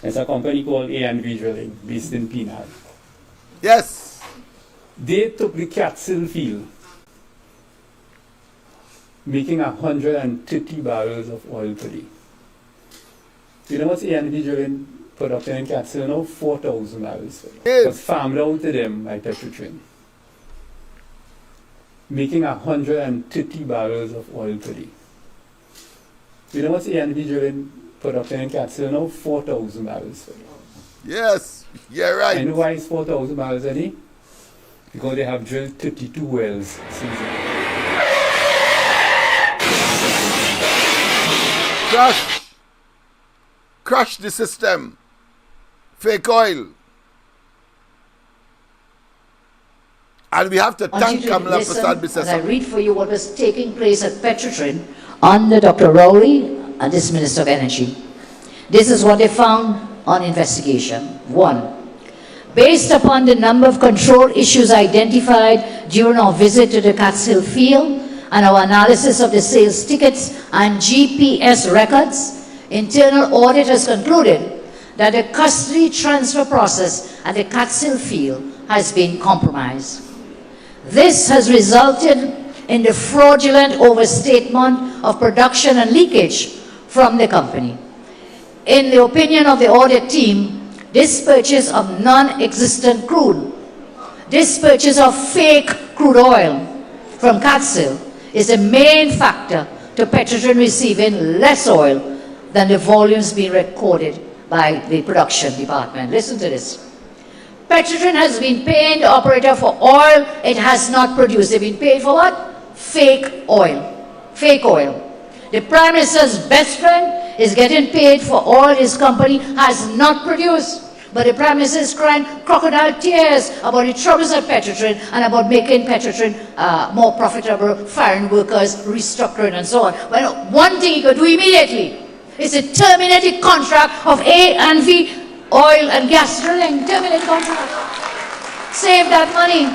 It's a company called A&V Drilling based in Penal. Yes. They took the Catskill field, making 130 barrels of oil per day. You know what's A&V Drilling production in Catskill now? 4,000 barrels per day. Yes. It was farmed out to them by Petrotrin, making 130 barrels of oil per day. You know what's A&V Drilling production in Catskill now? 4,000 barrels per day. Yes, you're right. I know why it's 4,000 barrels a day? Because they have drilled 32 wells season. Crush the system. Fake oil. And we have to thank Kamala Prasad And I Bisesa. read for you what was taking place at Petrotrin under Dr. Rowley and this Minister of Energy. This is what they found on investigation. 1. Based upon the number of control issues identified during our visit to the Catskill field and our analysis of the sales tickets and GPS records, internal audit has concluded that the custody transfer process at the Catskill field has been compromised. This has resulted in the fraudulent overstatement of production and leakage from the company. In the opinion of the audit team, this purchase of non-existent crude, this purchase of fake crude oil from Catskill is the main factor to Petrotrin receiving less oil than the volumes being recorded by the production department. Listen to this. Petrotrin has been paying the operator for oil it has not produced. They've been paid for what? Fake oil. Fake oil. The Prime Minister's best friend is getting paid for oil his company has not produced. But the Prime Minister is crying crocodile tears about the troubles at Petrotrin and about making Petrotrin more profitable, firing workers, restructuring and so on. Well, one thing he could do immediately is to terminate the contract of A&V oil and gas drilling. Terminate contract. Save that money.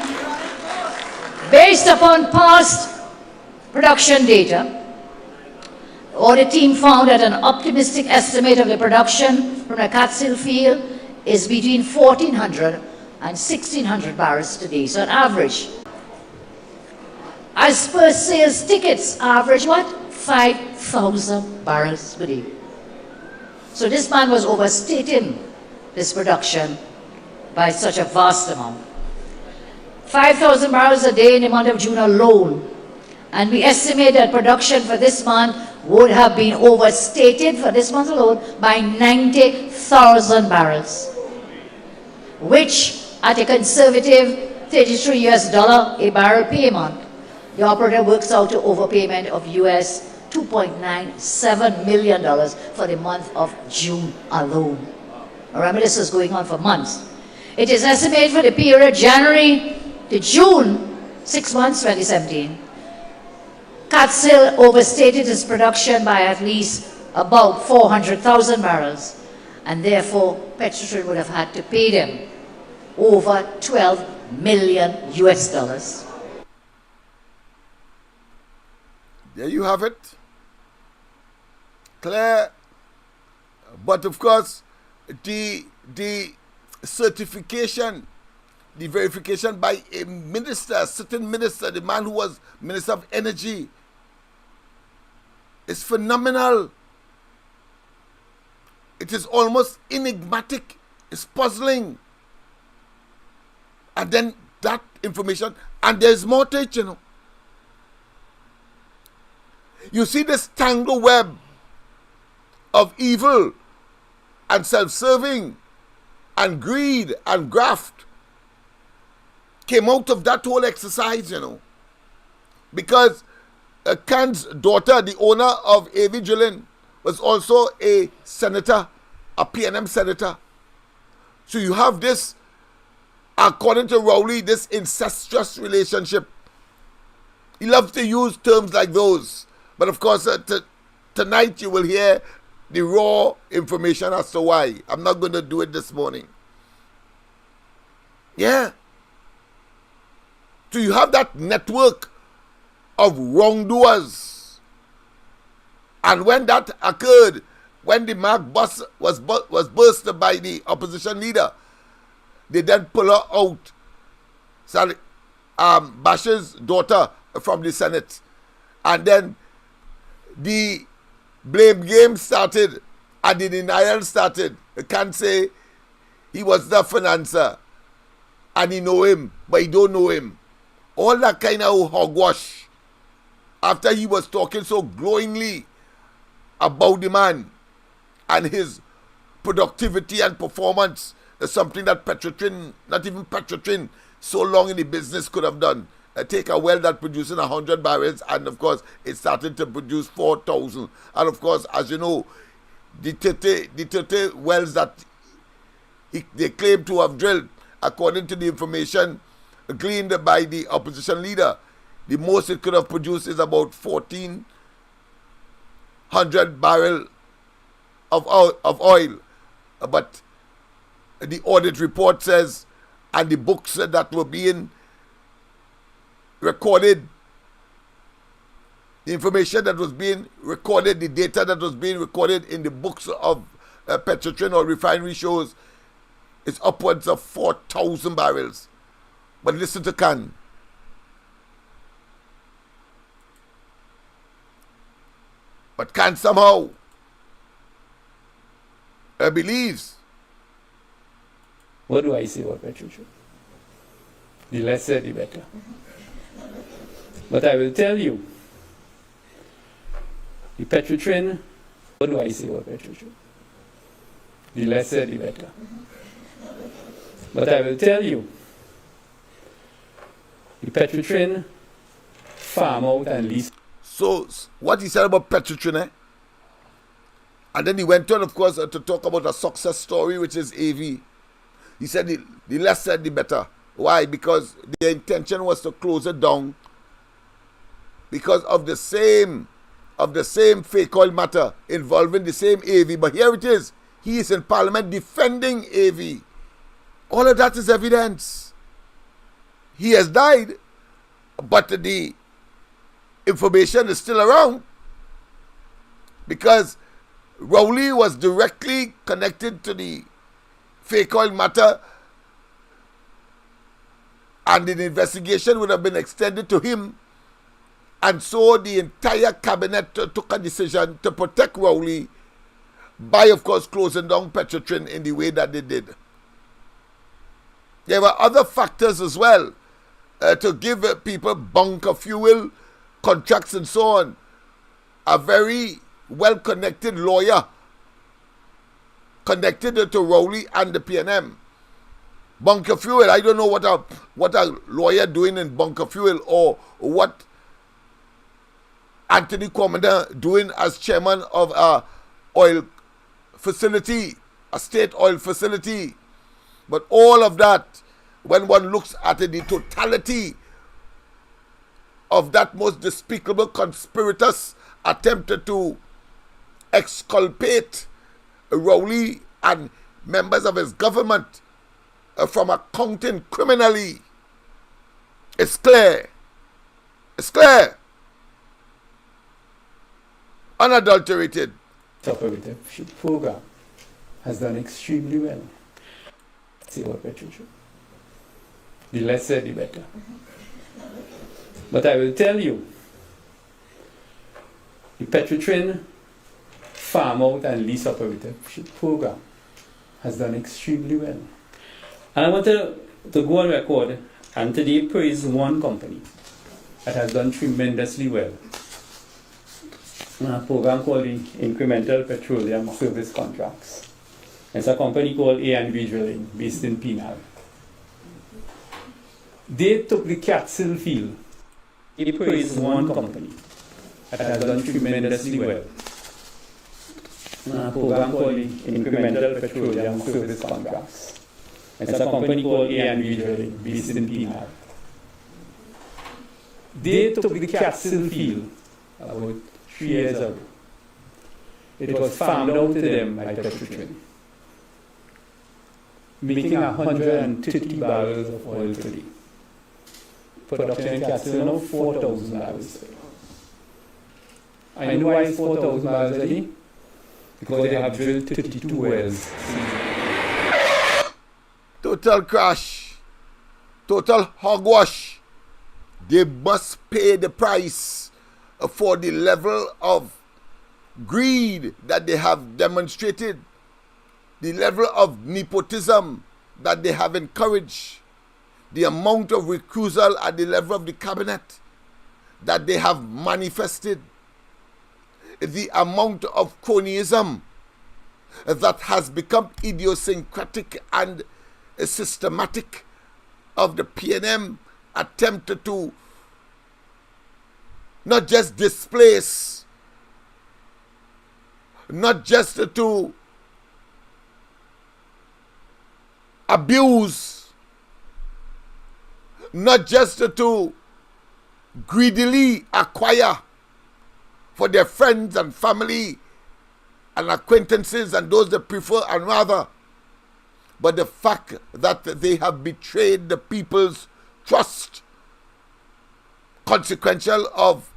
Based upon past production data, the audit team found that an optimistic estimate of the production from the Catskill field is between 1,400 and 1,600 barrels per day. So on average, as per sales tickets, average what? 5,000 barrels per day. So this man was overstating this production by such a vast amount. 5,000 barrels a day in the month of June alone. And we estimate that production for this month would have been overstated for this month alone by 90,000 barrels, which at a conservative $33 a barrel payment, the operator works out to overpayment of US $2.97 million for the month of June alone. Remember, this is going on for months. It is estimated for the period January to June, 6 months, 2017, Catskill overstated its production by at least about 400,000 barrels, and therefore Petrotrin would have had to pay them over 12 million US dollars. There you have it. Clear. But of course, the certification, the verification by a minister, a certain minister, the man who was Minister of Energy, is phenomenal. It is almost enigmatic. It's puzzling. And then that information, and there's more to it, you know. You see this tangle web of evil and self-serving and greed and graft came out of that whole exercise, you know. Because Khan's daughter, the owner of A.V. Gillin, was also a senator, a PNM senator. So you have this, according to Rowley, this incestuous relationship. He loves to use terms like those. But of course, tonight you will hear the raw information as to why. I'm not going to do it this morning. Yeah. So you have that network of wrongdoers. And when that occurred, when the mark bus was burst by the opposition leader, they then pull her out, Bashir's daughter, from the Senate. And then the blame game started and the denial started. You can't say he was the financer and he know him, but he don't know him. All that kind of hogwash after he was talking so glowingly about the man and his productivity and performance is something that Petrotrin, not even Petrotrin, so long in the business could have done. Take a well that producing 100 barrels, and of course it started to produce 4,000. And of course, as you know, the 30 wells that they claim to have drilled, according to the information gleaned by the opposition leader, the most it could have produced is about 1,400 barrels of oil. But the audit report says, and the books that were being recorded, the information that was being recorded, the data that was being recorded in the books of Petrotrin or refinery shows is upwards of 4,000 barrels. But listen to Khan. But Khan somehow believes. What do I say about Petrotrin? The less said, the better. But I will tell you, the Petrotrin, what do I say about Petrotrin? The less said, the better. But I will tell you, the Petrotrin farm out and lease. So, what he said about Petrotrin, and then he went on, of course, to talk about a success story, which is AV. He said the less said, the better. Why? Because the intention was to close it down because of the same fake oil matter involving the same AV. But here it is. He is in Parliament defending AV. All of that is evidence. He has died, but the information is still around because Rowley was directly connected to the fake oil matter, and the investigation would have been extended to him. And so the entire cabinet took a decision to protect Rowley by, of course, closing down Petrotrin in the way that they did. There were other factors as well to give people bunker fuel contracts and so on. a very well-connected lawyer connected to Rowley and the PNM. Bunker fuel, I don't know what a lawyer doing in bunker fuel, or what Anthony Commander doing as chairman of a oil facility, a state oil facility. But all of that, when one looks at the totality of that most despicable conspirators attempted to exculpate Rowley and members of his government from accounting criminally, it's clear. It's clear. Unadulterated. Operatorship program has done extremely well. See what Petrotrin. The less said, the better. But I will tell you, the Petrotrin farm out and lease operatorship program has done extremely well. And I want to go on record and today praise one company that has done tremendously well. A program called the Incremental Petroleum Service Contracts. It's a company called A&B Drilling based in PNM. They took the Catskill field. They praised one company that has done tremendously well. A program called the Incremental Petroleum Service Contracts. It's a company called A&B Drilling based in PNM. They took the Catskill field about 3 years ago. It was farmed out to them by Petrotrin, making 130 barrels of oil per day. Production in Catskill now 4,000 barrels per day. I know why it's 4,000 barrels a day, because they have drilled 32 wells. Total crash, total hogwash. They must pay the price for the level of greed that they have demonstrated, the level of nepotism that they have encouraged, the amount of recusal at the level of the cabinet that they have manifested, the amount of cronyism that has become idiosyncratic and systematic of the PNM attempted to not just displace, not just to abuse, not just to greedily acquire for their friends and family and acquaintances and those they prefer and rather, but the fact that they have betrayed the people's trust, consequential of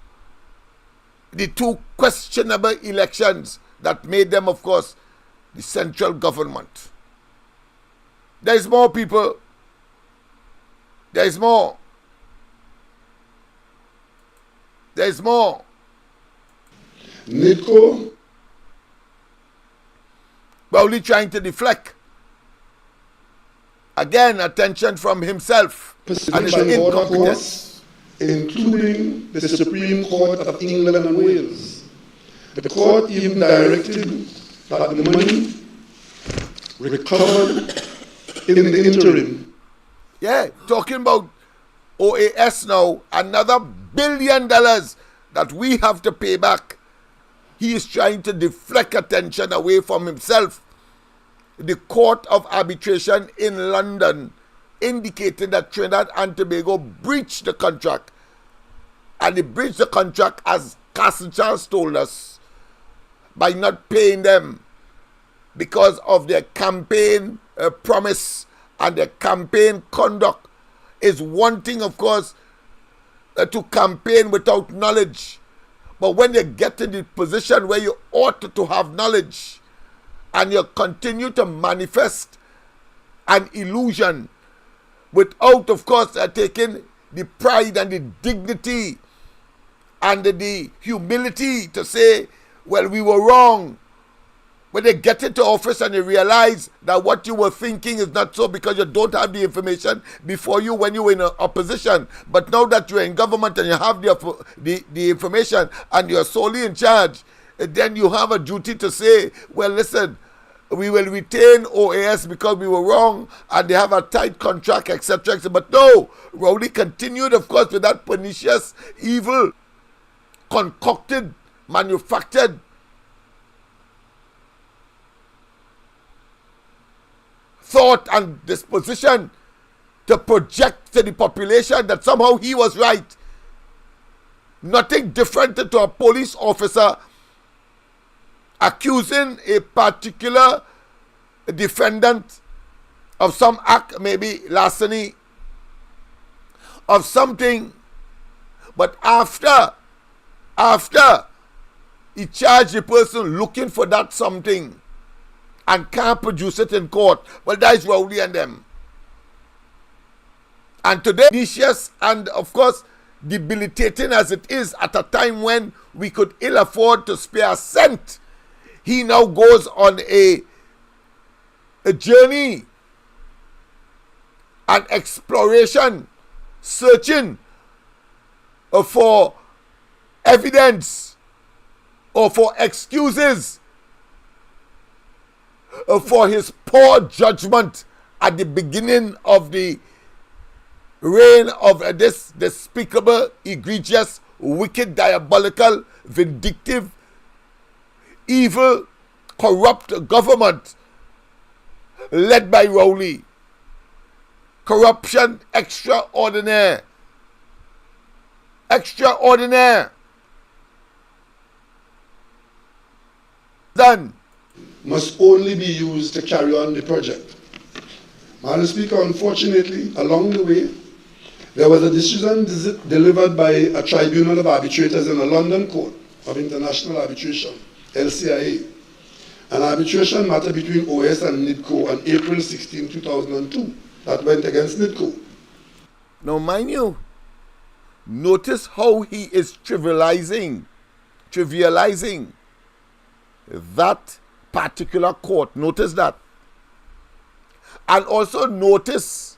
the two questionable elections that made them, of course, the central government. There is more, people. There is more. There is more. NIDCO, Rowley trying to deflect. Again, attention from himself and his incompetence. Including the Supreme Court of England and Wales. The court even directed that the money recovered in the interim. Yeah, talking about OAS now, another $1 billion that we have to pay back. He is trying to deflect attention away from himself. The Court of Arbitration in London indicated that Trinidad and Tobago breached the contract. And they breached the contract, as Castle Charles told us, by not paying them because of their campaign promise and their campaign conduct. Is wanting, of course, to campaign without knowledge. But when they get in the position where you ought to have knowledge and you continue to manifest an illusion without, of course, taking the pride and the dignity and the humility to say, well, we were wrong. when they get into office and they realize that what you were thinking is not so because you don't have the information before you when you were in opposition. But now that you're in government and you have the information and you're solely in charge, then you have a duty to say, well, listen, we will retain OAS because we were wrong and they have a tight contract, etc. But no, Rowley continued, of course, with that pernicious, evil, concocted, manufactured thought and disposition to project to the population that somehow he was right. Nothing different to a police officer accusing a particular defendant of some act, maybe larceny, of something, but after he charged the person looking for that something and can't produce it in court. Well, that is Rowley and them. And today, pernicious and of course debilitating as it is at a time when we could ill afford to spare a cent, he now goes on a journey, an exploration, searching for evidence or for excuses for his poor judgment at the beginning of the reign of this despicable, egregious, wicked, diabolical, vindictive, evil, corrupt government led by Rowley. Corruption extraordinaire. Extraordinaire. Done. Must only be used to carry on the project. Madam Speaker, unfortunately, along the way, there was a decision delivered by a tribunal of arbitrators in a London court of international arbitration, LCIA, an arbitration matter between OS and NIDCO on April 16, 2002, that went against NIDCO. Now, mind you, notice how he is trivializing that particular court. Notice that. And also notice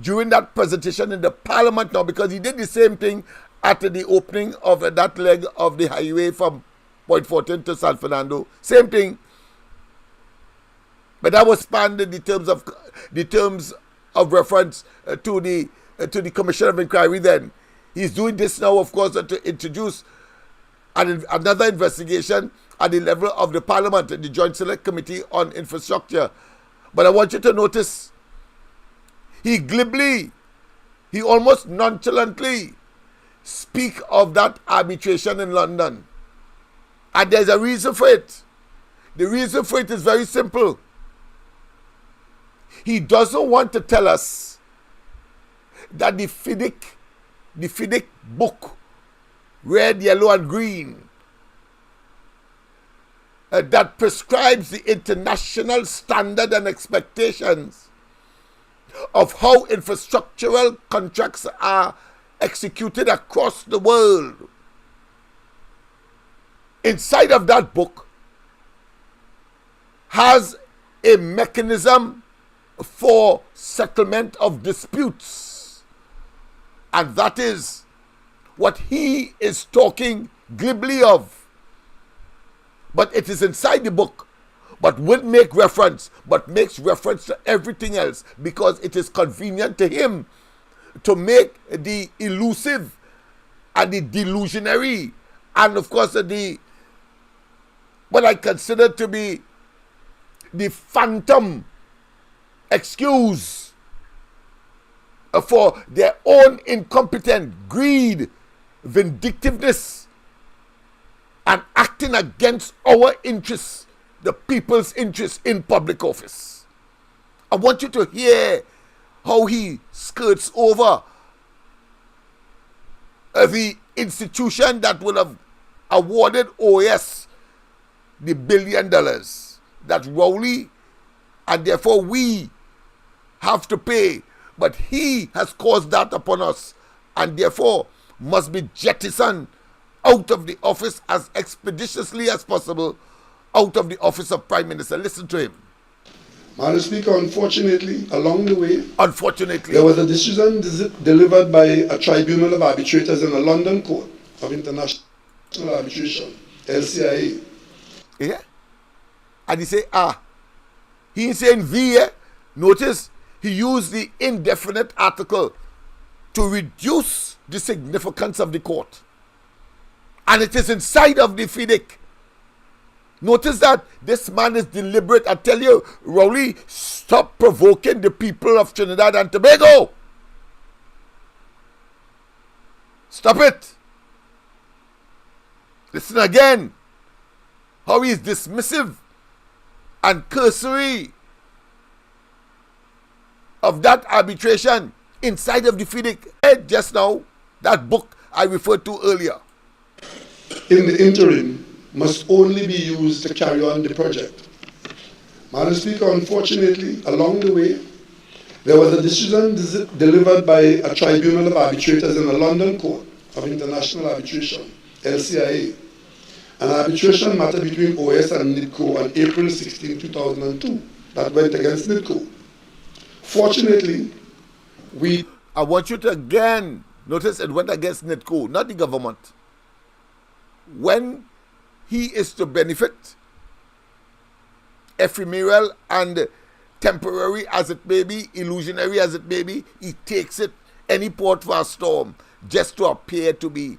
during that presentation in the parliament now, because he did the same thing at the opening of that leg of the highway from Point Fortin to San Fernando. Same thing. But that was expanded the terms of reference to the Commission of Inquiry then. He's doing this now, of course, to introduce another investigation at the level of the Parliament, the Joint Select Committee on Infrastructure. But I want you to notice, he glibly, he almost nonchalantly speak of that arbitration in London. And there's a reason for it. The reason for it is very simple. He doesn't want to tell us that the FIDIC book, red, yellow, and green, that prescribes the international standard and expectations of how infrastructural contracts are executed across the world. Inside of that book has a mechanism for settlement of disputes. And that is what he is talking glibly of. But it is inside the book, but will make reference, but makes reference to everything else because it is convenient to him to make the elusive and the delusionary and of course what I consider to be the phantom excuse for their own incompetent greed, vindictiveness, and acting against our interests, the people's interests in public office. I want you to hear how he skirts over the institution that would have awarded OAS the $1 billion that Rowley and therefore we have to pay. But he has caused that upon us and therefore must be jettisoned out of the office as expeditiously as possible out of the office of Prime Minister. Listen to him. Madam Speaker, unfortunately, along the way, Unfortunately, there was a decision delivered by a tribunal of arbitrators in the London Court of International Arbitration, LCIA. yeah, and he say, he ain't saying V, notice he used the indefinite article to reduce the significance of the court. And it is inside of the FIDIC. Notice that this man is deliberate. I tell you, Rowley, stop provoking the people of Trinidad and Tobago. Stop it. Listen again. How he is dismissive and cursory of that arbitration inside of the FIDIC. Just now, that book I referred to earlier. In the interim, must only be used to carry on the project. Madam Speaker, unfortunately, along the way, there was a decision delivered by a tribunal of arbitrators in the London Court of International Arbitration, LCIA, an arbitration matter between OS and NIDCO on April 16, 2002, that went against NIDCO. Fortunately, I want you to again notice it went against NIDCO, not the government. When he is to benefit, ephemeral and temporary as it may be, illusionary as it may be, he takes it any port for a storm just to appear to be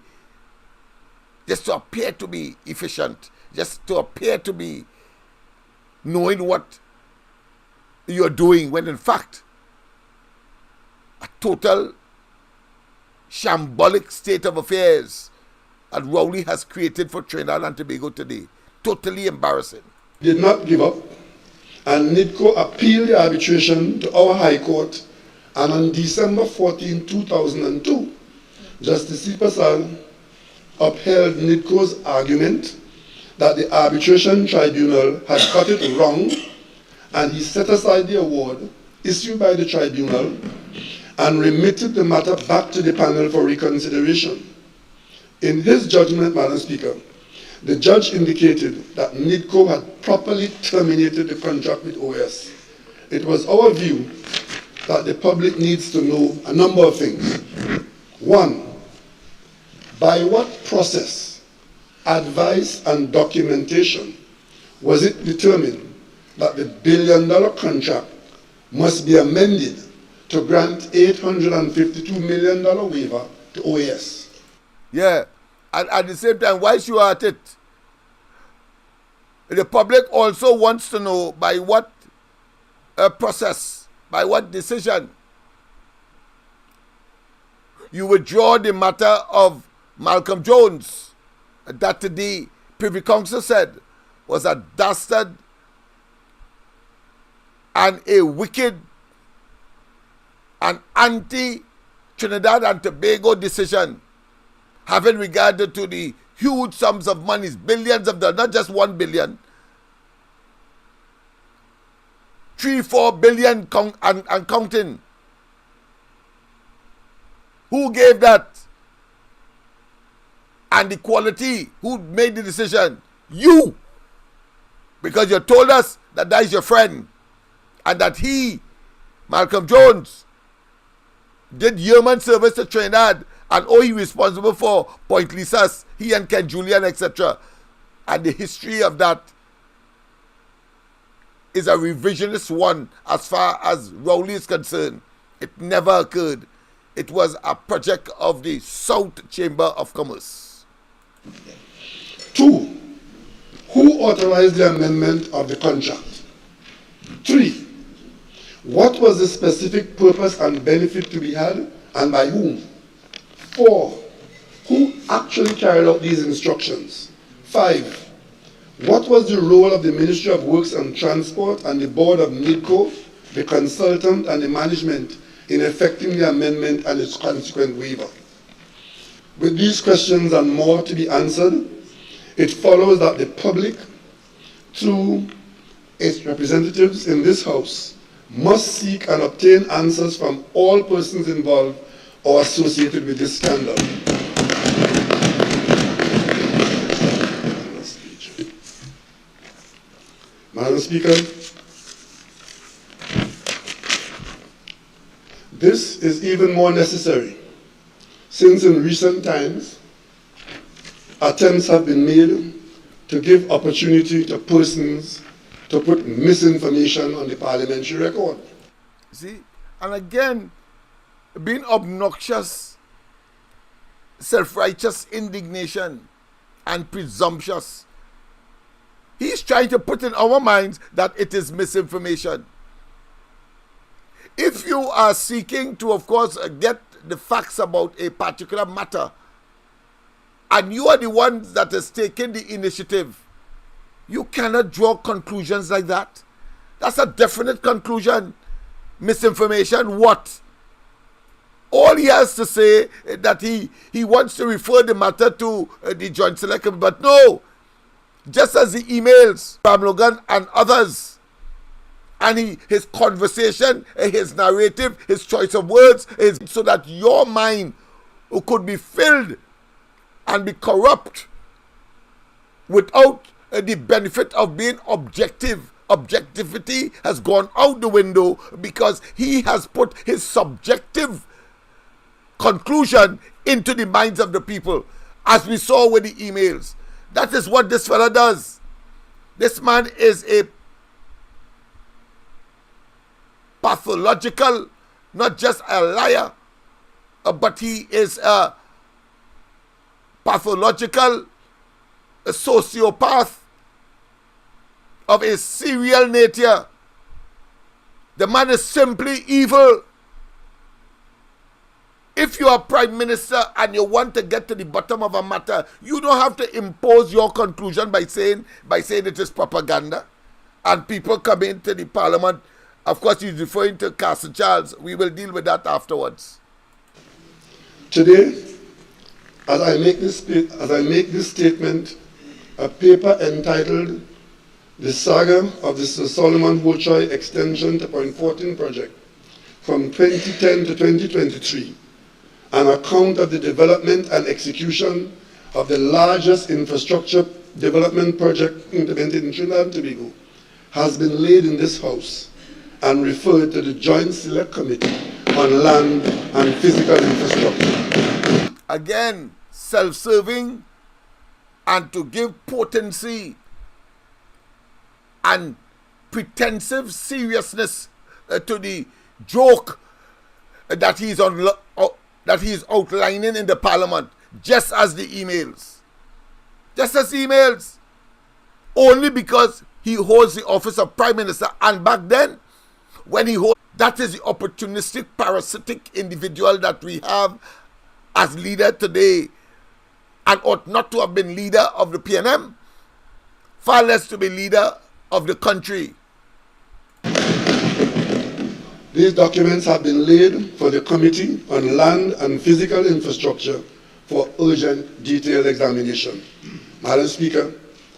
efficient, just to appear to be knowing what you're doing, when in fact a total shambolic state of affairs that Rowley has created for Trinidad and Tobago today. Totally embarrassing. did not give up, and NIDCO appealed the arbitration to our High Court, and on December 14, 2002, Justice Sipasal upheld NIDCO's argument that the arbitration tribunal had got it wrong, and he set aside the award issued by the tribunal and remitted the matter back to the panel for reconsideration. In his judgment, Madam Speaker, the judge indicated that NIDCO had properly terminated the contract with OS. It was our view that the public needs to know a number of things. One, by what process, advice, and documentation was it determined that the billion-dollar contract must be amended to grant $852 million waiver to OAS? Yeah, and at the same time, whilst you are at it, the public also wants to know by what process, by what decision you withdraw the matter of Malcolm Jones, that the Privy Council said was a dastard and a wicked and anti-Trinidad and Tobago decision, having regard to the huge sums of money, billions of dollars, not just 1 billion, 3-4 billion and counting. Who gave that? And the quality, who made the decision? You! Because you told us that that is your friend, and that he, Malcolm Jones, did yeoman service to Trinidad, and he responsible for Point Lisas, he and Ken Julian, etc. And the history of that is a revisionist one as far as Rowley is concerned. It never occurred. It was a project of the South Chamber of Commerce. 2, who authorized the amendment of the contract? 3, what was the specific purpose and benefit to be had, and by whom? 4, who actually carried out these instructions? 5, what was the role of the Ministry of Works and Transport and the board of NIDCO, the consultant and the management, in effecting the amendment and its consequent waiver? With these questions and more to be answered, it follows that the public, through its representatives in this House, must seek and obtain answers from all persons involved or associated with this scandal. Madam Speaker, this is even more necessary since in recent times attempts have been made to give opportunity to persons to put misinformation on the parliamentary record. See, and again, being obnoxious, self-righteous indignation and presumptuous. He's trying to put in our minds that it is misinformation. If you are seeking to, of course, get the facts about a particular matter, and you are the ones that is taking the initiative, you cannot draw conclusions like that. That's a definite conclusion. Misinformation, what? All he has to say that he wants to refer the matter to the Joint Select Committee, but no, just as the emails from Logan and others, and his conversation, his narrative, his choice of words, is so that your mind could be filled and be corrupt without the benefit of being objective. Objectivity has gone out the window because he has put his subjective conclusion into the minds of the people, as we saw with the emails. That is what this fella does. This man is a pathological, not just a liar, but he is a pathological sociopath of a serial nature. The man is simply evil. If you are Prime Minister and you want to get to the bottom of a matter, you don't have to impose your conclusion by saying it is propaganda. And people come into the Parliament. Of course, he's referring to Castle Charles. We will deal with that afterwards. Today, as I make this statement, a paper entitled "The Saga of the Sir Solomon Hochoy Extension to Point 14 Project from 2010 to 2023, an account of the development and execution of the largest infrastructure development project implemented in Trinidad and Tobago," has been laid in this House and referred to the Joint Select Committee on Land and Physical Infrastructure. Again, self-serving, and to give potency and pretensive seriousness to the joke that he's outlining in the Parliament, just as the emails. Just as emails. Only because he holds the office of Prime Minister, and back then, when he holds, that is the opportunistic, parasitic individual that we have as leader today, and ought not to have been leader of the PNM, far less to be leader of the country. These documents have been laid for the Committee on Land and Physical Infrastructure for urgent, detailed examination. Madam Speaker,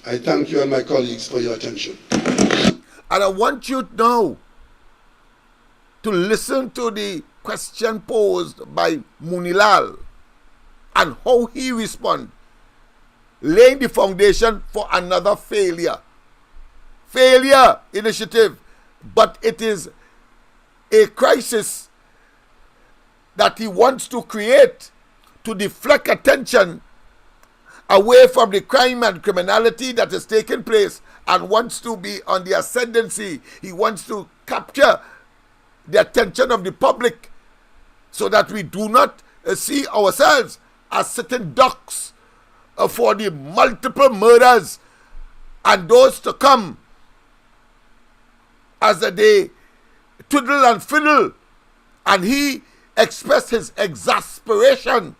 I thank you and my colleagues for your attention. And I want you now to listen to the question posed by Munilal and how he responds, laying the foundation for another failure initiative. But it is a crisis that he wants to create to deflect attention away from the crime and criminality that is taking place, and wants to be on the ascendancy. He wants to capture the attention of the public so that we do not see ourselves as sitting ducks for the multiple murders and those to come as they twiddle and fiddle. And he expressed his exasperation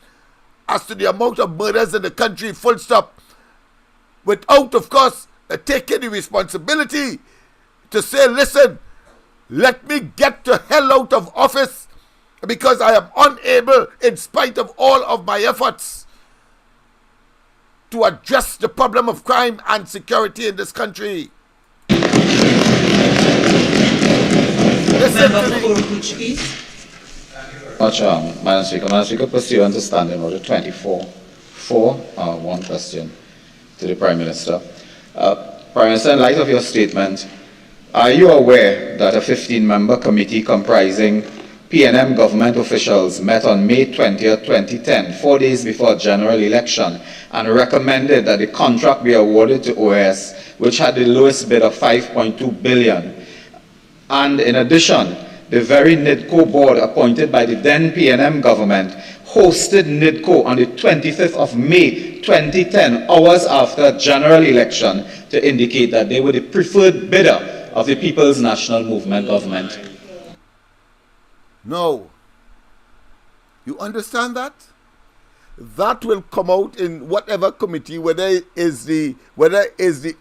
as to the amount of murders in the country, full stop, without, of course, taking the responsibility to say, listen, let me get the hell out of office because I am unable, in spite of all of my efforts, to address the problem of crime and security in this country. Listen to me. Madam Speaker, pursuant to Standing Order 24, one question to the Prime Minister. Prime Minister, in light of your statement, are you aware that a 15-member committee comprising PNM government officials met on May 20th, 2010, 4 days before a general election, and recommended that the contract be awarded to OAS, which had the lowest bid of 5.2 billion? And in addition, the very NIDCO board appointed by the then PNM government hosted NIDCO on the 25th of May 2010, hours after a general election, to indicate that they were the preferred bidder of the People's National Movement government. No. You understand that? That will come out in whatever committee, whether it is the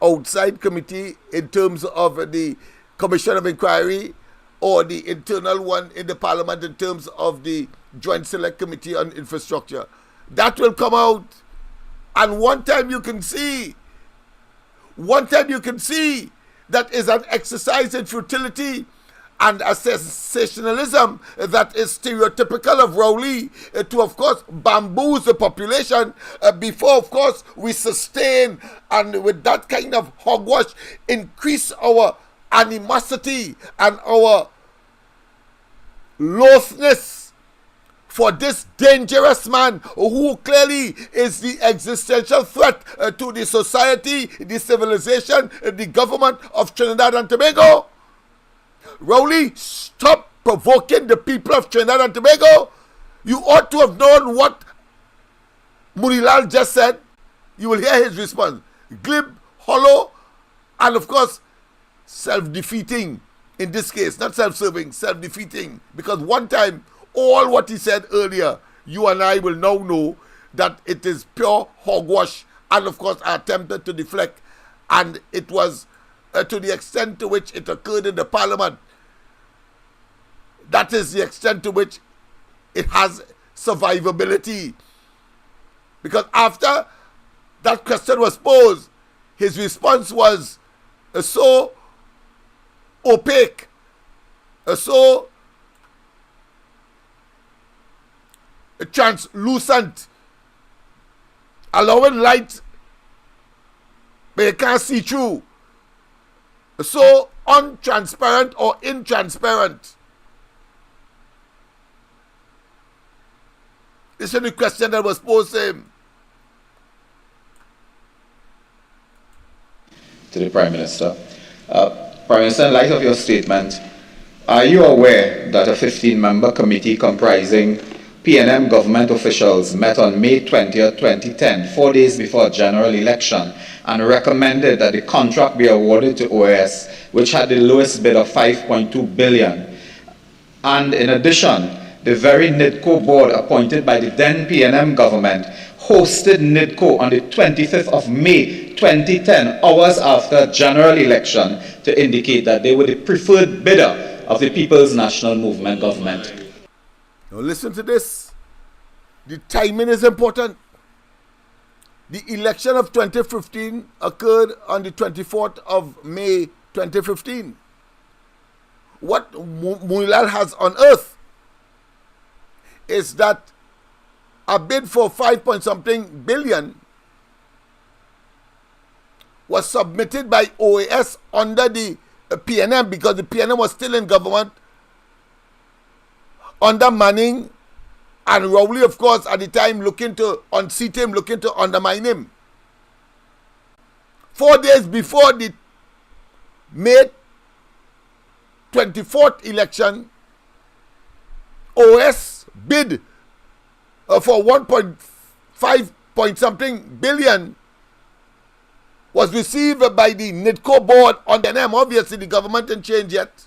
outside committee in terms of the Commission of Inquiry, or the internal one in the Parliament in terms of the Joint Select Committee on Infrastructure. That will come out. And one time you can see that is an exercise in futility and a sensationalism that is stereotypical of Rowley to, of course, bamboozle the population before, of course, we sustain and with that kind of hogwash increase our animosity and our lostness for this dangerous man who clearly is the existential threat to the society, the civilization, the government of Trinidad and Tobago. Rowley, stop provoking the people of Trinidad and Tobago. You ought to have known what Murilal just said. You will hear his response. Glib, hollow, and of course, self-defeating. In this case, not self-serving, self-defeating. Because one time, all what he said earlier, you and I will now know that it is pure hogwash. And of course, I attempted to deflect. And it was to the extent to which it occurred in the Parliament. That is the extent to which it has survivability. Because after that question was posed, his response was so opaque, so translucent, allowing light but you can't see through, so untransparent or intransparent. This is the question that was posed to him. To the Prime Minister. Prime Minister, in light of your statement, are you aware that a 15-member committee comprising PNM government officials met on May 20th, 2010, 4 days before a general election, and recommended that the contract be awarded to OAS, which had the lowest bid of 5.2 billion? And in addition, the very NIDCO board appointed by the then PNM government hosted NIDCO on the 25th of May 2010, hours after a general election, to indicate that they were the preferred bidder of the People's National Movement government. Now listen to this. The timing is important. The election of 2015 occurred on the 24th of May 2015. What Murilal has unearthed is that a bid for 5-point-something billion was submitted by OAS under the PNM, because the PNM was still in government under Manning, and Rowley, of course, at the time looking to unseat him, looking to undermine him. 4 days before the May 24th election, OAS bid for 1.5-point-something billion was received by the NIDCO board on the name. Obviously, the government didn't change yet.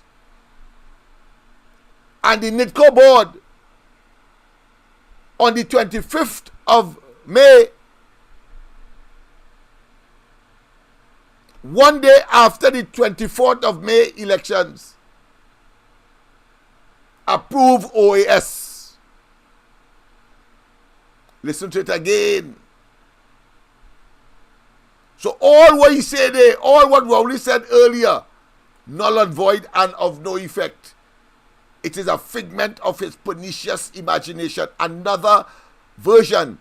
And the NIDCO board on the 25th of May, 1 day after the 24th of May elections, approved OAS. Listen to it again. So all what he said there, all what Rowley said earlier, null and void and of no effect. It is a figment of his pernicious imagination. Another version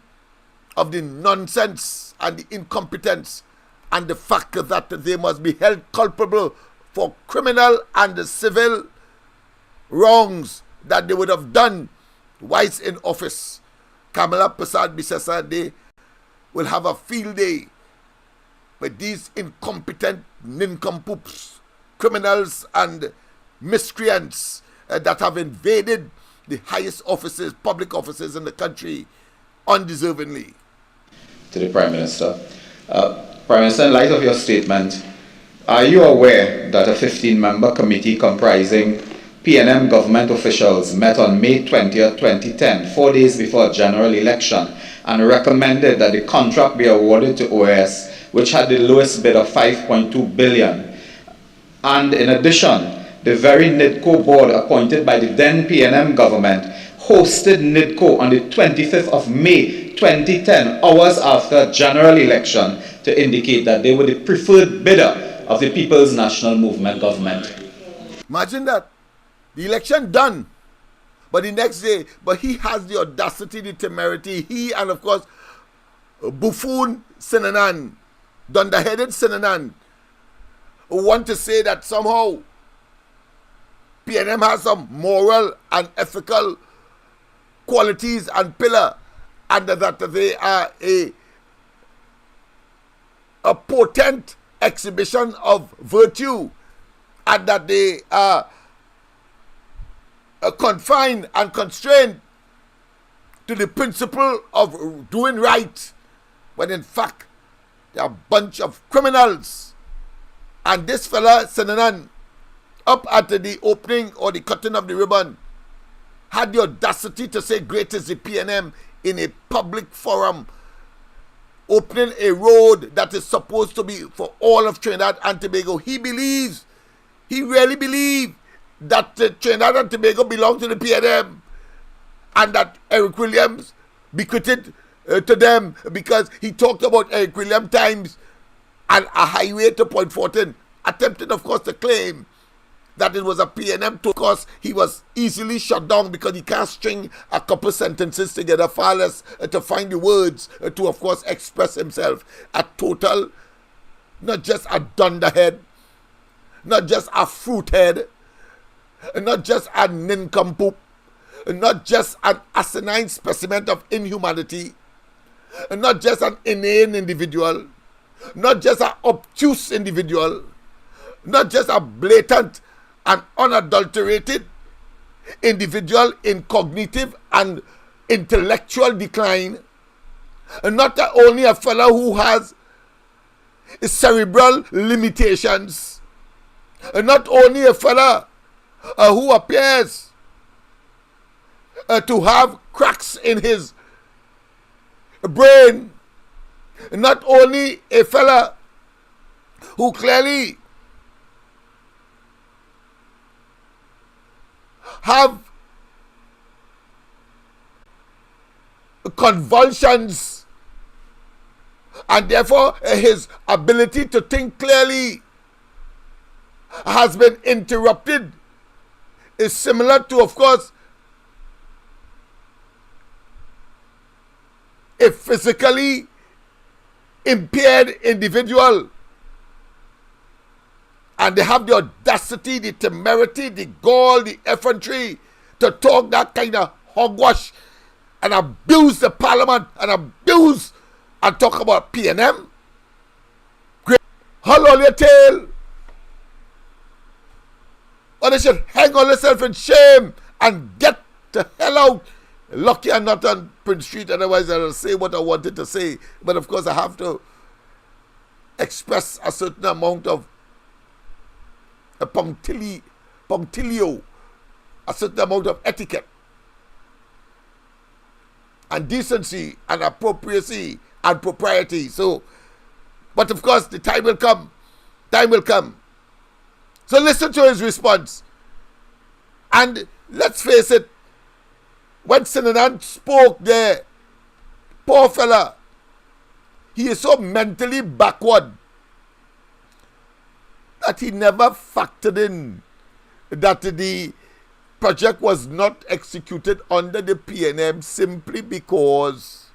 of the nonsense and the incompetence and the fact that they must be held culpable for criminal and civil wrongs that they would have done whilst in office. Kamala Prasad Bisesa, they will have a field day with these incompetent nincompoops, criminals and miscreants that have invaded the highest offices, public offices in the country undeservingly. To the Prime Minister. Prime Minister, in light of your statement, are you aware that a 15-member committee comprising PNM government officials met on May 20th, 2010, 4 days before a general election, and recommended that the contract be awarded to OAS, which had the lowest bid of 5.2 billion? And in addition, the very NIDCO board appointed by the then PNM government hosted NIDCO on the 25th of May 2010, hours after a general election, to indicate that they were the preferred bidder of the People's National Movement government. Imagine that. The election done, but the next day, but he has the audacity, the temerity, he and of course buffoon Sinanan, dunderheaded Sinanan, who want to say that somehow PNM has some moral and ethical qualities and pillar, and that they are a potent exhibition of virtue, and that they are confined and constrained to the principle of doing right, when in fact they are a bunch of criminals. And this fella, Sinanan, up at the opening or the cutting of the ribbon, had the audacity to say great is the PNM in a public forum, opening a road that is supposed to be for all of Trinidad and Tobago. He really believes that Trinidad and Tobago belong to the PNM, and that Eric Williams bequeathed to them, because he talked about Eric Williams times and a highway to Point Fortin, attempting of course to claim that it was a PNM toll. Of course, he was easily shut down because he can't string a couple sentences together, far less to find the words to of course express himself. A total, not just a dunderhead, not just a fruithead, not just a nincompoop, not just an asinine specimen of inhumanity, not just an inane individual, not just an obtuse individual, not just a blatant and unadulterated individual in cognitive and intellectual decline, and not only a fellow who has cerebral limitations, and not only a fellow who appears to have cracks in his brain, not only a fella who clearly have convulsions, and therefore his ability to think clearly has been interrupted, is similar to, of course, a physically impaired individual. And they have the audacity, the temerity, the gall, the effrontery to talk that kind of hogwash and abuse the parliament and abuse and talk about PNM. Great. Hold on your tail. Or they should hang on themselves in shame and get the hell out. Lucky I'm not on Prince Street, otherwise I'll say what I wanted to say. But of course I have to express a certain amount of punctilio, a certain amount of etiquette and decency and appropriacy and propriety. So, but of course the time will come. Time will come. So listen to his response. And let's face it, when Sinanan spoke there, poor fella, he is so mentally backward that he never factored in that the project was not executed under the PNM simply because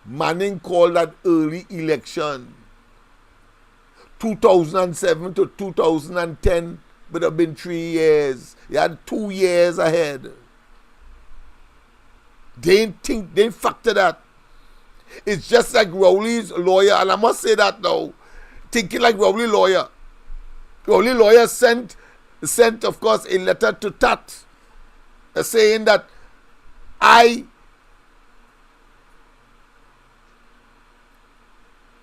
Manning called that early election. 2007 to 2010 would have been 3 years. You had 2 years ahead. They didn't factor that. It's just like Rowley's lawyer, and I must say that now, thinking like Rowley lawyer. Rowley lawyer sent of course a letter to Tat saying that I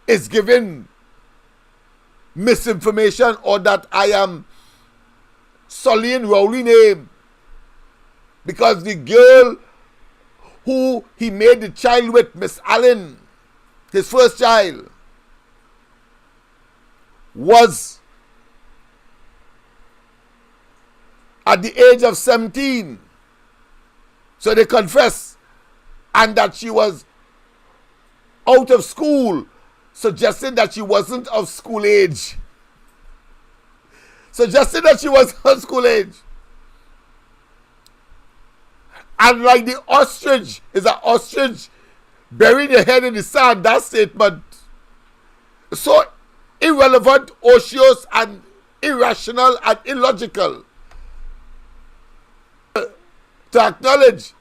is giving misinformation, or that I am sullying Rowley name because the girl who he made the child with, Miss Allen, his first child, was at the age of 17. So they confess, and that she was out of school, suggesting that she wasn't of school age. Suggesting that she was of school age. And like the ostrich is an ostrich burying your head in the sand, that statement. So irrelevant, ocious, and irrational and illogical. To acknowledge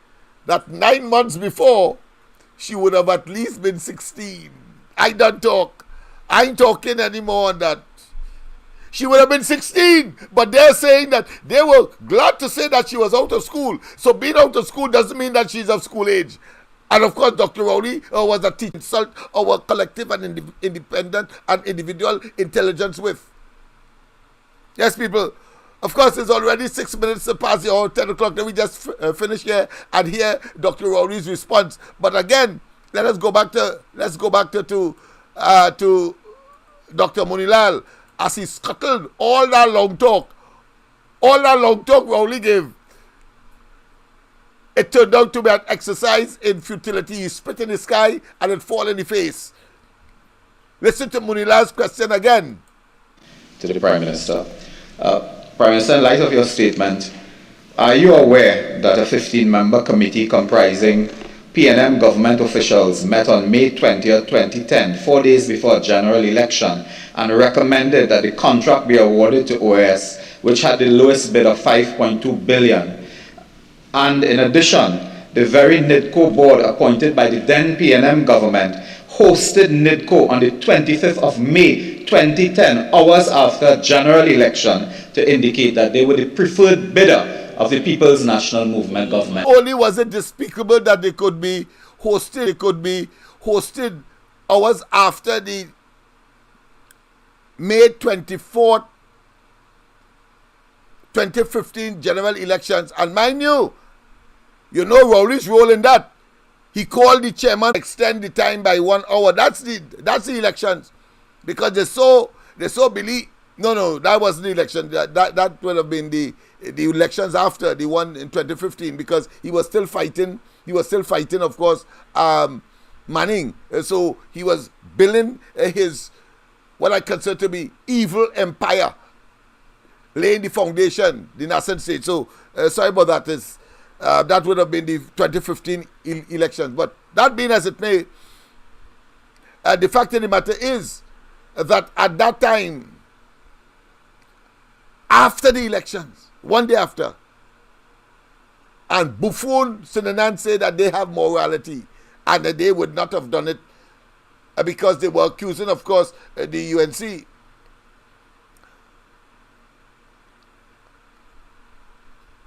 that 9 months before, she would have at least been 16. I don't talk. I ain't talking anymore on that. She would have been 16, but they're saying that they were glad to say that she was out of school. So being out of school doesn't mean that she's of school age. And of course, Dr. Rowley was a teacher, insult our collective and independent and individual intelligence with. Yes, people. Of course, it's already 6 minutes past the hour, 10 o'clock. Then we just finish here and hear Dr. Rowley's response. But again, let's go back to Dr. Munilal, as he scuttled all that long talk Rowley gave. It turned out to be an exercise in futility. He spit in the sky and it fall in the face. Listen to Munilal's question again. To the Prime Minister. Prime Minister, in light of your statement, are you aware that a 15-member committee comprising PNM government officials met on May 20th, 2010, 4 days before a general election, and recommended that the contract be awarded to OAS, which had the lowest bid of 5.2 billion? And in addition, the very NIDCO board appointed by the then PNM government hosted NIDCO on the 25th of May 2010, hours after general election, to indicate that they were the preferred bidder of the People's National Movement government. Only was it despicable that they could be hosted hours after the May 24th, 2015 general elections. And mind you, you know Rowley's role in that. He called the chairman to extend the time by 1 hour. That's the elections. Because they so believe. No, that wasn't the election. That would have been the elections after the one in 2015, because he was still fighting. He was still fighting, of course, Manning. So he was building his, what I consider to be, evil empire, laying the foundation, the nascent state. So sorry about that. That would have been the 2015 elections. But that being as it may, the fact of the matter is that at that time, after the elections, 1 day after, and Buffoon Sinanan say that they have morality and that they would not have done it because they were accusing, of course, the UNC.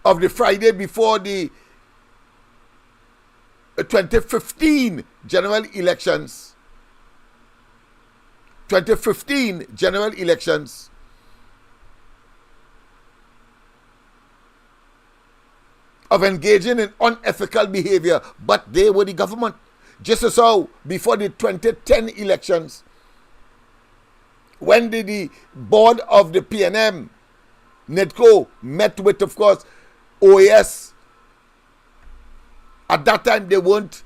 Of the Friday before the 2015 general elections. 2015 general elections. Of engaging in unethical behavior, but they were the government. Just as how before the 2010 elections, when the board of the PNM, NEDCO, met with, of course, OAS, at that time they weren't,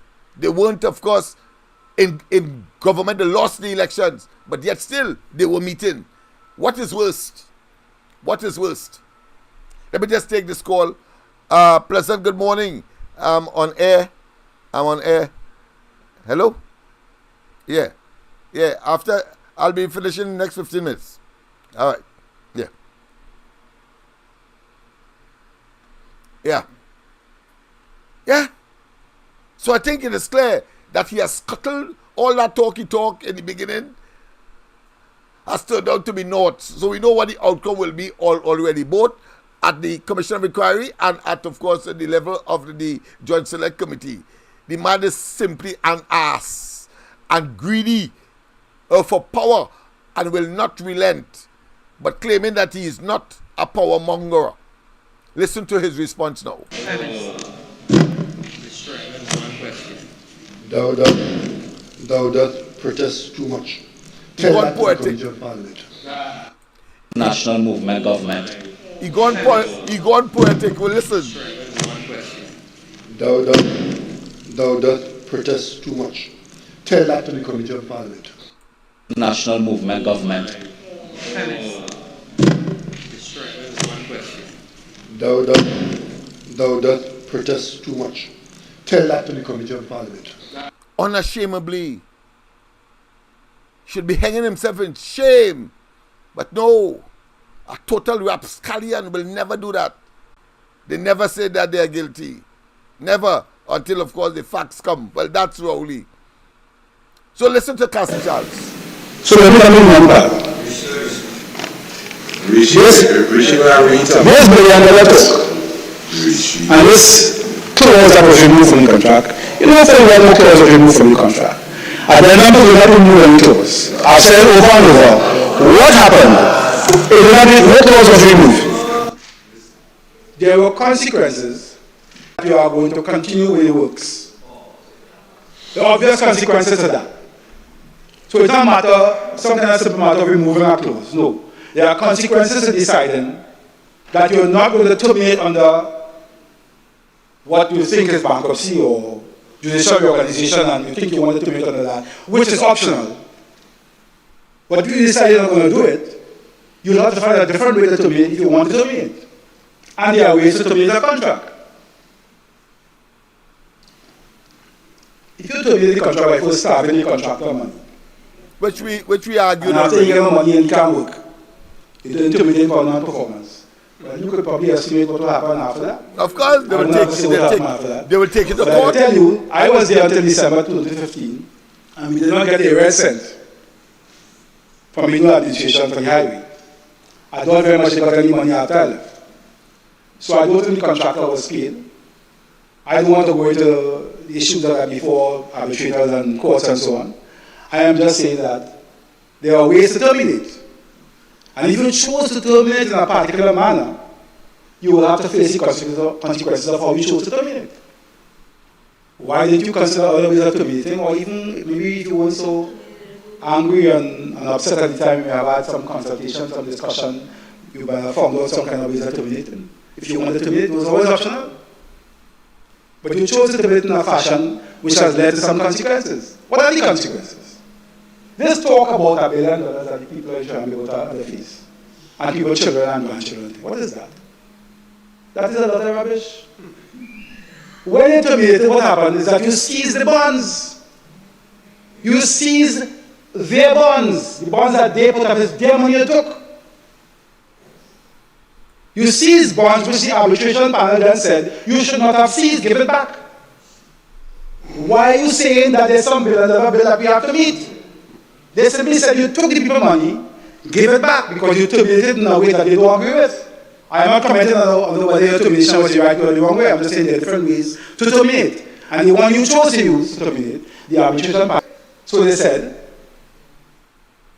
of course, in government. They lost the elections, but yet still they were meeting. What is worst? What is worst? Let me just take this call. Pleasant good morning. I'm on air. Hello? Yeah. Yeah. After, I'll be finishing in the next 15 minutes. All right. Yeah. Yeah. Yeah. So I think it is clear that he has scuttled all that talky talk in the beginning has turned out to be naught. So we know what the outcome will be already, both at the Commission of Inquiry and at, of course, the level of the Joint Select Committee. The man is simply an ass and greedy for power and will not relent, but claiming that he is not a power monger. Listen to his response now. Thou doth protest too much. He gone poetic. National movement government. He gone poetic. Well, listen. Thou doth protest too much. Tell that to the Committee of Parliament. National movement government. Thou doth protest too much. Tell that to the Committee of Parliament. Unashamedly. Should be hanging himself in shame. But no. A total rapscallion will never do that. They never say that they are guilty. Never. Until, of course, the facts come. Well, that's Rowley. So listen to Castle Charles. So let me come in one part. Yes, Billion talk. And this clause that was removed from the contract, you know, for one more clause was removed from the contract. And the number will not remove any clause. I've said over and over. What happened? No clause was removed. There were consequences. You are going to continue with the works. The obvious consequences of that. So it doesn't matter, sometimes it's a matter of removing a clause. No. There are consequences to deciding that you're not going to terminate under what you think is bankruptcy or judicial reorganization and you think you want to terminate under that, which is optional. But if you decide you're not going to do it, you'll have to find a different way to terminate if you want to terminate. And there are ways to terminate a contract. If you terminate the contract by first starving the contractor money, Which we argue. and after you get money and can't work, it didn't terminate for non-performance. Well, you could probably estimate what will happen after that. Of course, they will take it to But I court. tell you, I was there until December 2015, and we did not get a red cent from the new administration for the highway. I don't very much got any money after I left. So I don't think the contractor was paid. I don't want to go into the issues that are before arbitrators and courts and so on. I am just saying that there are ways to terminate. And if you chose to terminate in a particular manner, you will have to face the consequences of how you chose to terminate. Why didn't you consider other ways of terminating? Or even maybe if you weren't so angry and upset at the time, you have had some consultation, some discussion, you found out some kind of ways of terminating. If you wanted to terminate, it was always optional. But you chose to terminate in a fashion which has led to some consequences. What are the consequences? Let's talk about $1 billion that the people are trying to be able to face. And people's children and grandchildren. What is that? That is a lot of rubbish. When you terminate, what happened is that you seize the bonds. You seize their bonds. The bonds that they put up is their money you took. You seize bonds which the arbitration panel then said you should not have seized, give it back. Why are you saying that there's some bill that we have to meet? They simply said you took the people money, gave it back because you terminated in a way that they don't agree with. I am not commenting on whether your termination was the right or the wrong way. I'm just saying there are different ways to terminate. And the one you chose to use to terminate, the arbitration panel. So they said,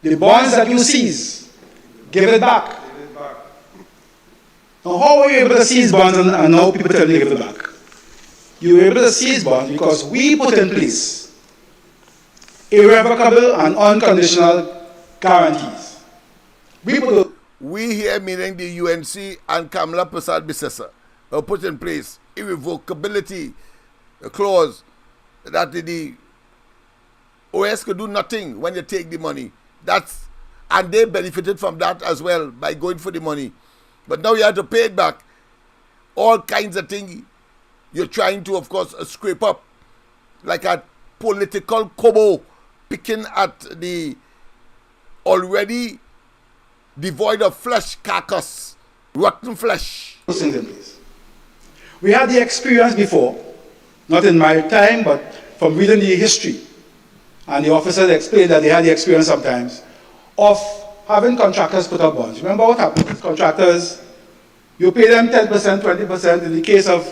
the bonds that you seize, give it back. Now, how were you able to seize bonds and now people tell you to give it back? You were able to seize bonds because we put in place irrevocable and unconditional guarantees. We here, meaning the UNC and Kamala Prasad Bissessa, have put in place irrevocability clause that the OS could do nothing when you take the money. And they benefited from that as well by going for the money. But now you have to pay it back. All kinds of things you're trying to, of course, scrape up. Like a political kobo picking at the already devoid of flesh carcass, rotten flesh. We had the experience before, not in my time, but from reading the history, and the officers explained that they had the experience sometimes of having contractors put up bonds. Remember what happened? Contractors, you pay them 10%, 20%. In the case of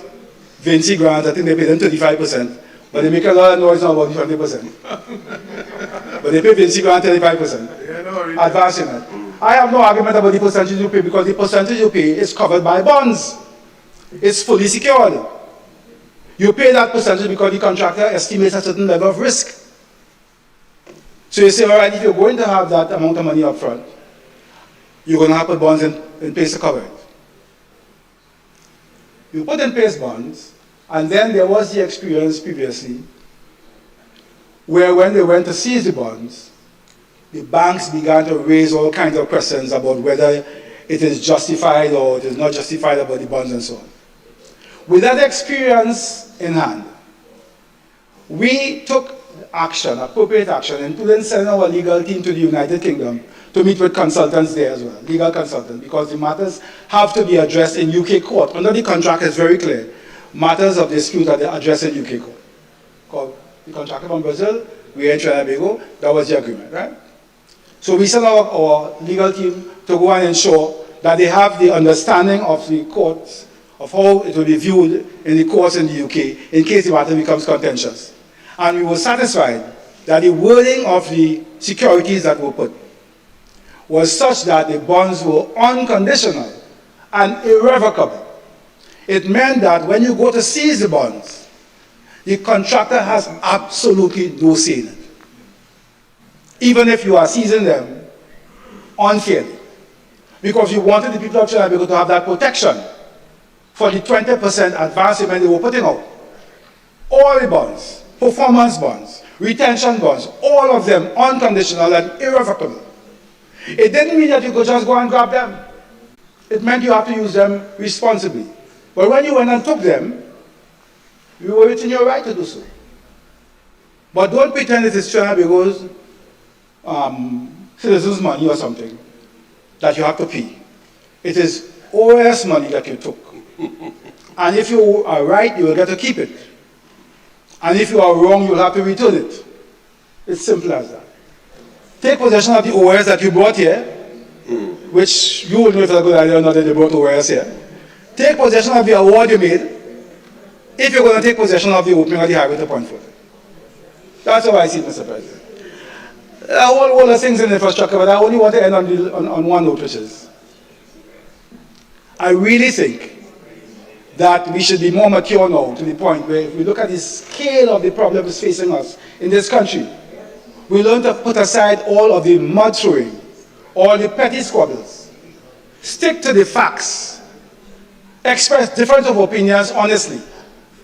Vinci Grant, I think they pay them 35%, but they make a lot of noise now about the 20%. But they pay Vinci Grant 35%. Advance in it. I have no argument about the percentage you pay, because the percentage you pay is covered by bonds. It's fully secured. You pay that percentage because the contractor estimates a certain level of risk. So you say, all right, if you're going to have that amount of money up front, you're going to have to put bonds in place to cover it. You put in place bonds, and then there was the experience previously where when they went to seize the bonds, the banks began to raise all kinds of questions about whether it is justified or it is not justified about the bonds and so on. With that experience in hand, we took action, appropriate action, including sending our legal team to the United Kingdom to meet with consultants there as well, legal consultants, because the matters have to be addressed in UK court. Under the contract, it's very clear. Matters of dispute are addressed in UK court. Called the contractor from Brazil, we are in Trinidad and Tobago, that was the agreement, right? So we sent our legal team to go and ensure that they have the understanding of the courts, of how it will be viewed in the courts in the UK in case the matter becomes contentious. And we were satisfied that the wording of the securities that were put was such that the bonds were unconditional and irrevocable. It meant that when you go to seize the bonds, the contractor has absolutely no say in it, even if you are seizing them unfairly, because you wanted the people of Trinidad to have that protection for the 20% advance payment they were putting out. All the bonds, performance bonds, retention bonds, all of them unconditional and irrevocable. It didn't mean that you could just go and grab them. It meant you have to use them responsibly. But when you went and took them, you were within your right to do so. But don't pretend it is Trinidad because citizens' money or something that you have to pay. It is OS money that you took. And if you are right, you will get to keep it. And if you are wrong, you'll have to return it. It's simple as that. Take possession of the OS that you brought here, which you will know if it's a good idea or not that you brought OS here. Take possession of the award you made, if you're going to take possession of the opening of the highway to Point Ford. That's how I see it, Mr. President. All the things in infrastructure, but I only want to end on one note, which is, I really think that we should be more mature now, to the point where if we look at the scale of the problems facing us in this country, we learn to put aside all of the mud throwing, all the petty squabbles, stick to the facts, express difference of opinions honestly,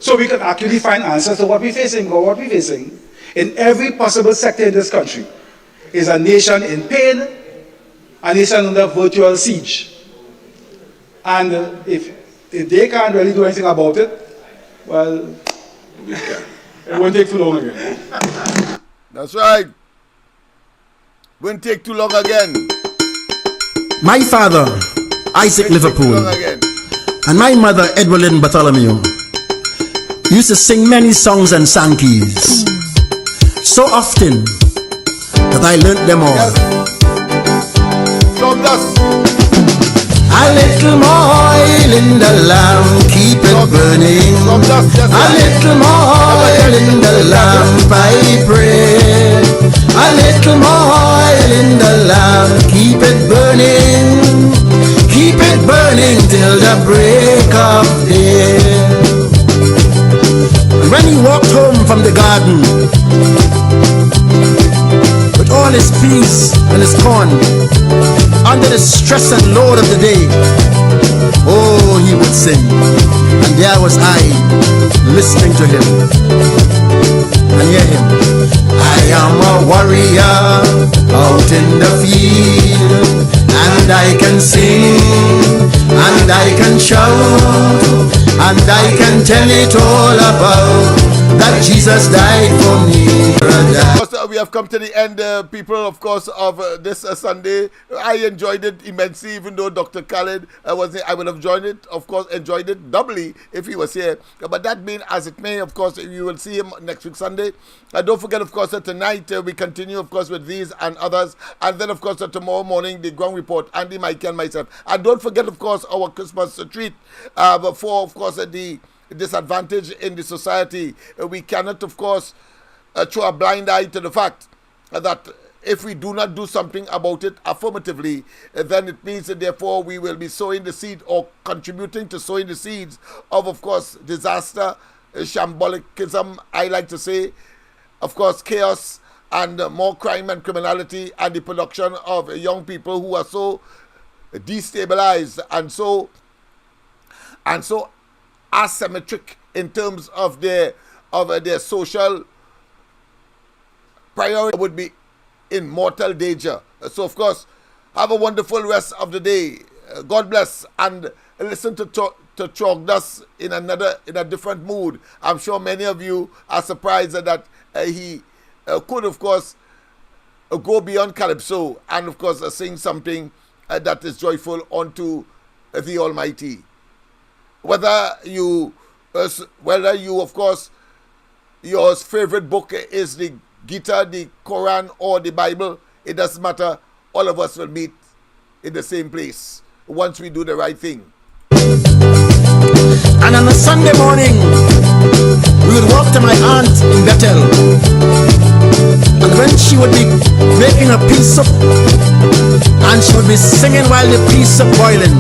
so we can actually find answers to what we're facing. Or what we're facing in every possible sector in this country is a nation in pain, a nation under virtual siege. And if they can't really do anything about it, well, it won't take too long again. That's right. Won't take too long again. My father, Isaac Liverpool, and my mother, Edwardine Bartholomew, used to sing many songs and sankeys, so often that I learnt them all. A little more oil in the lamp, keep it burning. A little more oil in the lamp, I pray. A little more oil in the lamp, keep it burning. Keep it burning till the break of day. When he walked home from the garden with all his peas and his corn, under the stress and load of the day, oh, he would sing. And there was I, listening to him and hear him. I am a warrior out in the field, and I can sing, and I can shout, and I can tell it all about that Jesus died for me. We have come to the end, people, of course, of this Sunday. I enjoyed it immensely, even though Dr. Khaled wasn't. I would have enjoyed it doubly if he was here. But that being as it may, of course, you will see him next week Sunday. Don't forget, of course, that tonight we continue, of course, with these and others. And then, of course, tomorrow morning, the ground report, Andy, Mike, and myself. And don't forget, of course, our Christmas treat for, of course, the disadvantage in the society. We cannot, of course, throw a blind eye to the fact that if we do not do something about it affirmatively, then it means that therefore we will be sowing the seed or contributing to sowing the seeds of course, disaster, shambolicism, I like to say, of course, chaos and more crime and criminality and the production of young people who are so destabilized and so asymmetric in terms of their social priority would be in mortal danger. So, of course, have a wonderful rest of the day. God bless, and listen to Trogdas in a different mood. I'm sure many of you are surprised that he could, of course, go beyond Calypso and, of course, sing something that is joyful unto the Almighty. Whether you, of course, your favorite book is the Gita, the Quran, or the Bible, it doesn't matter. All of us will meet in the same place once we do the right thing. And on a Sunday morning, we would walk to my aunt in Bethel. And when she would be making a pea soup, and she would be singing while the pea soup boiling.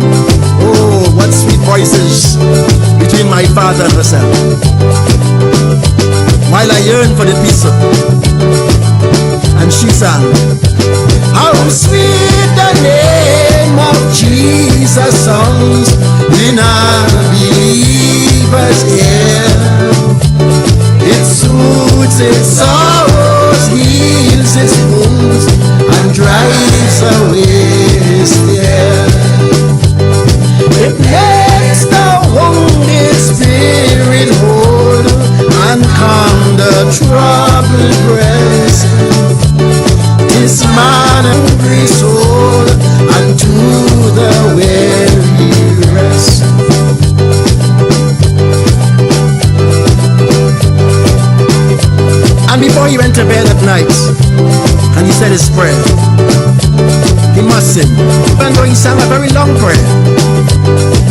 Oh, what sweet voices between my father and herself. While I yearned for the pea soup, and she sang, how sweet the name of Jesus sounds in a believer's ear. It soothes its sorrows, heals its wounds, and drives away his fear. It makes the wounded spirit whole and calm the troubled breast. This man hungry soul unto the weary rest. And before he went to bed at night, and he said his prayer, he must sing. Even though he sang a very long prayer,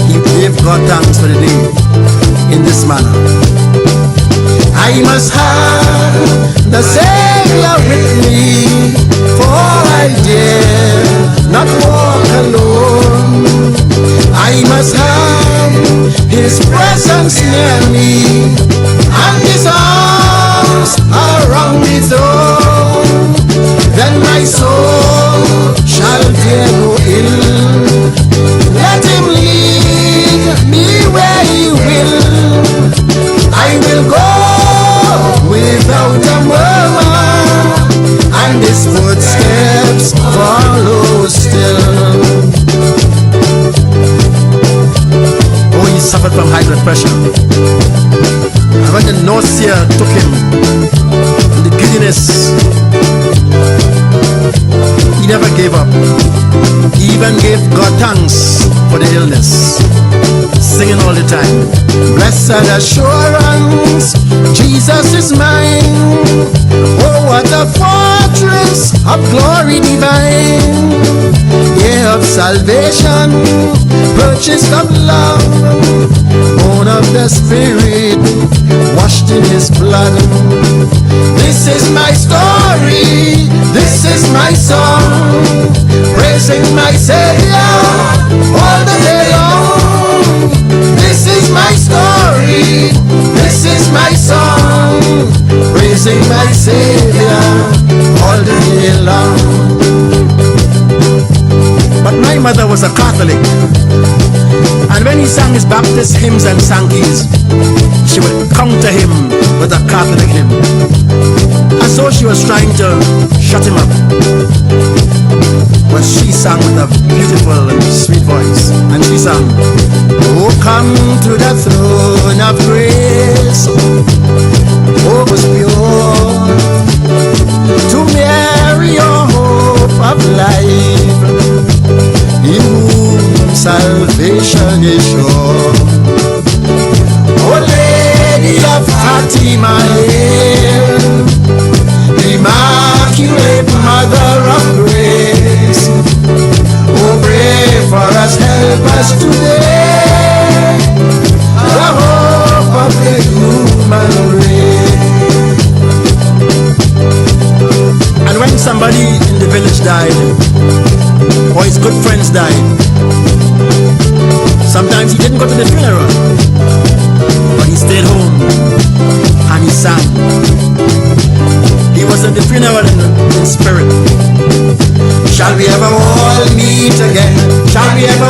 he gave God thanks for the day in this manner. I must have the Savior with me, for I dare not walk alone. I must have his presence near me, and his arms around me though. Then my soul shall fear no ill. Let him lead me where he will. I will go without a murmur, and his footsteps follow still. Oh, he suffered from high blood pressure, and when the nausea took him, and the giddiness, he never gave up. He even gave God thanks for the illness, singing all the time. Blessed assurance, Jesus is mine. Oh, what a fortress of glory divine. Yeah, of salvation, purchased of love, born of the Spirit, washed in his blood. This is my story, this is my song, praising my Savior all the day long. This is my story, this is my song, praising my Savior all the day long. But my mother was a Catholic, and when he sang his Baptist hymns and sankies, she would counter him with a Catholic hymn. And so she was trying to shut him up. But she sang with a beautiful and sweet voice. And she sang, oh, come to the throne of grace, oh, was pure, to to Mary, your hope of life, in whom salvation is sure. O Lady of Fatima, hail, Immaculate Mother of Grace. Oh, pray for us, help us today, the hope of the human race. And when somebody in the village died, or his good friends died, sometimes he didn't go to the funeral, but he stayed home and he sang. He was at the funeral in spirit. Shall we ever all meet again? Shall we ever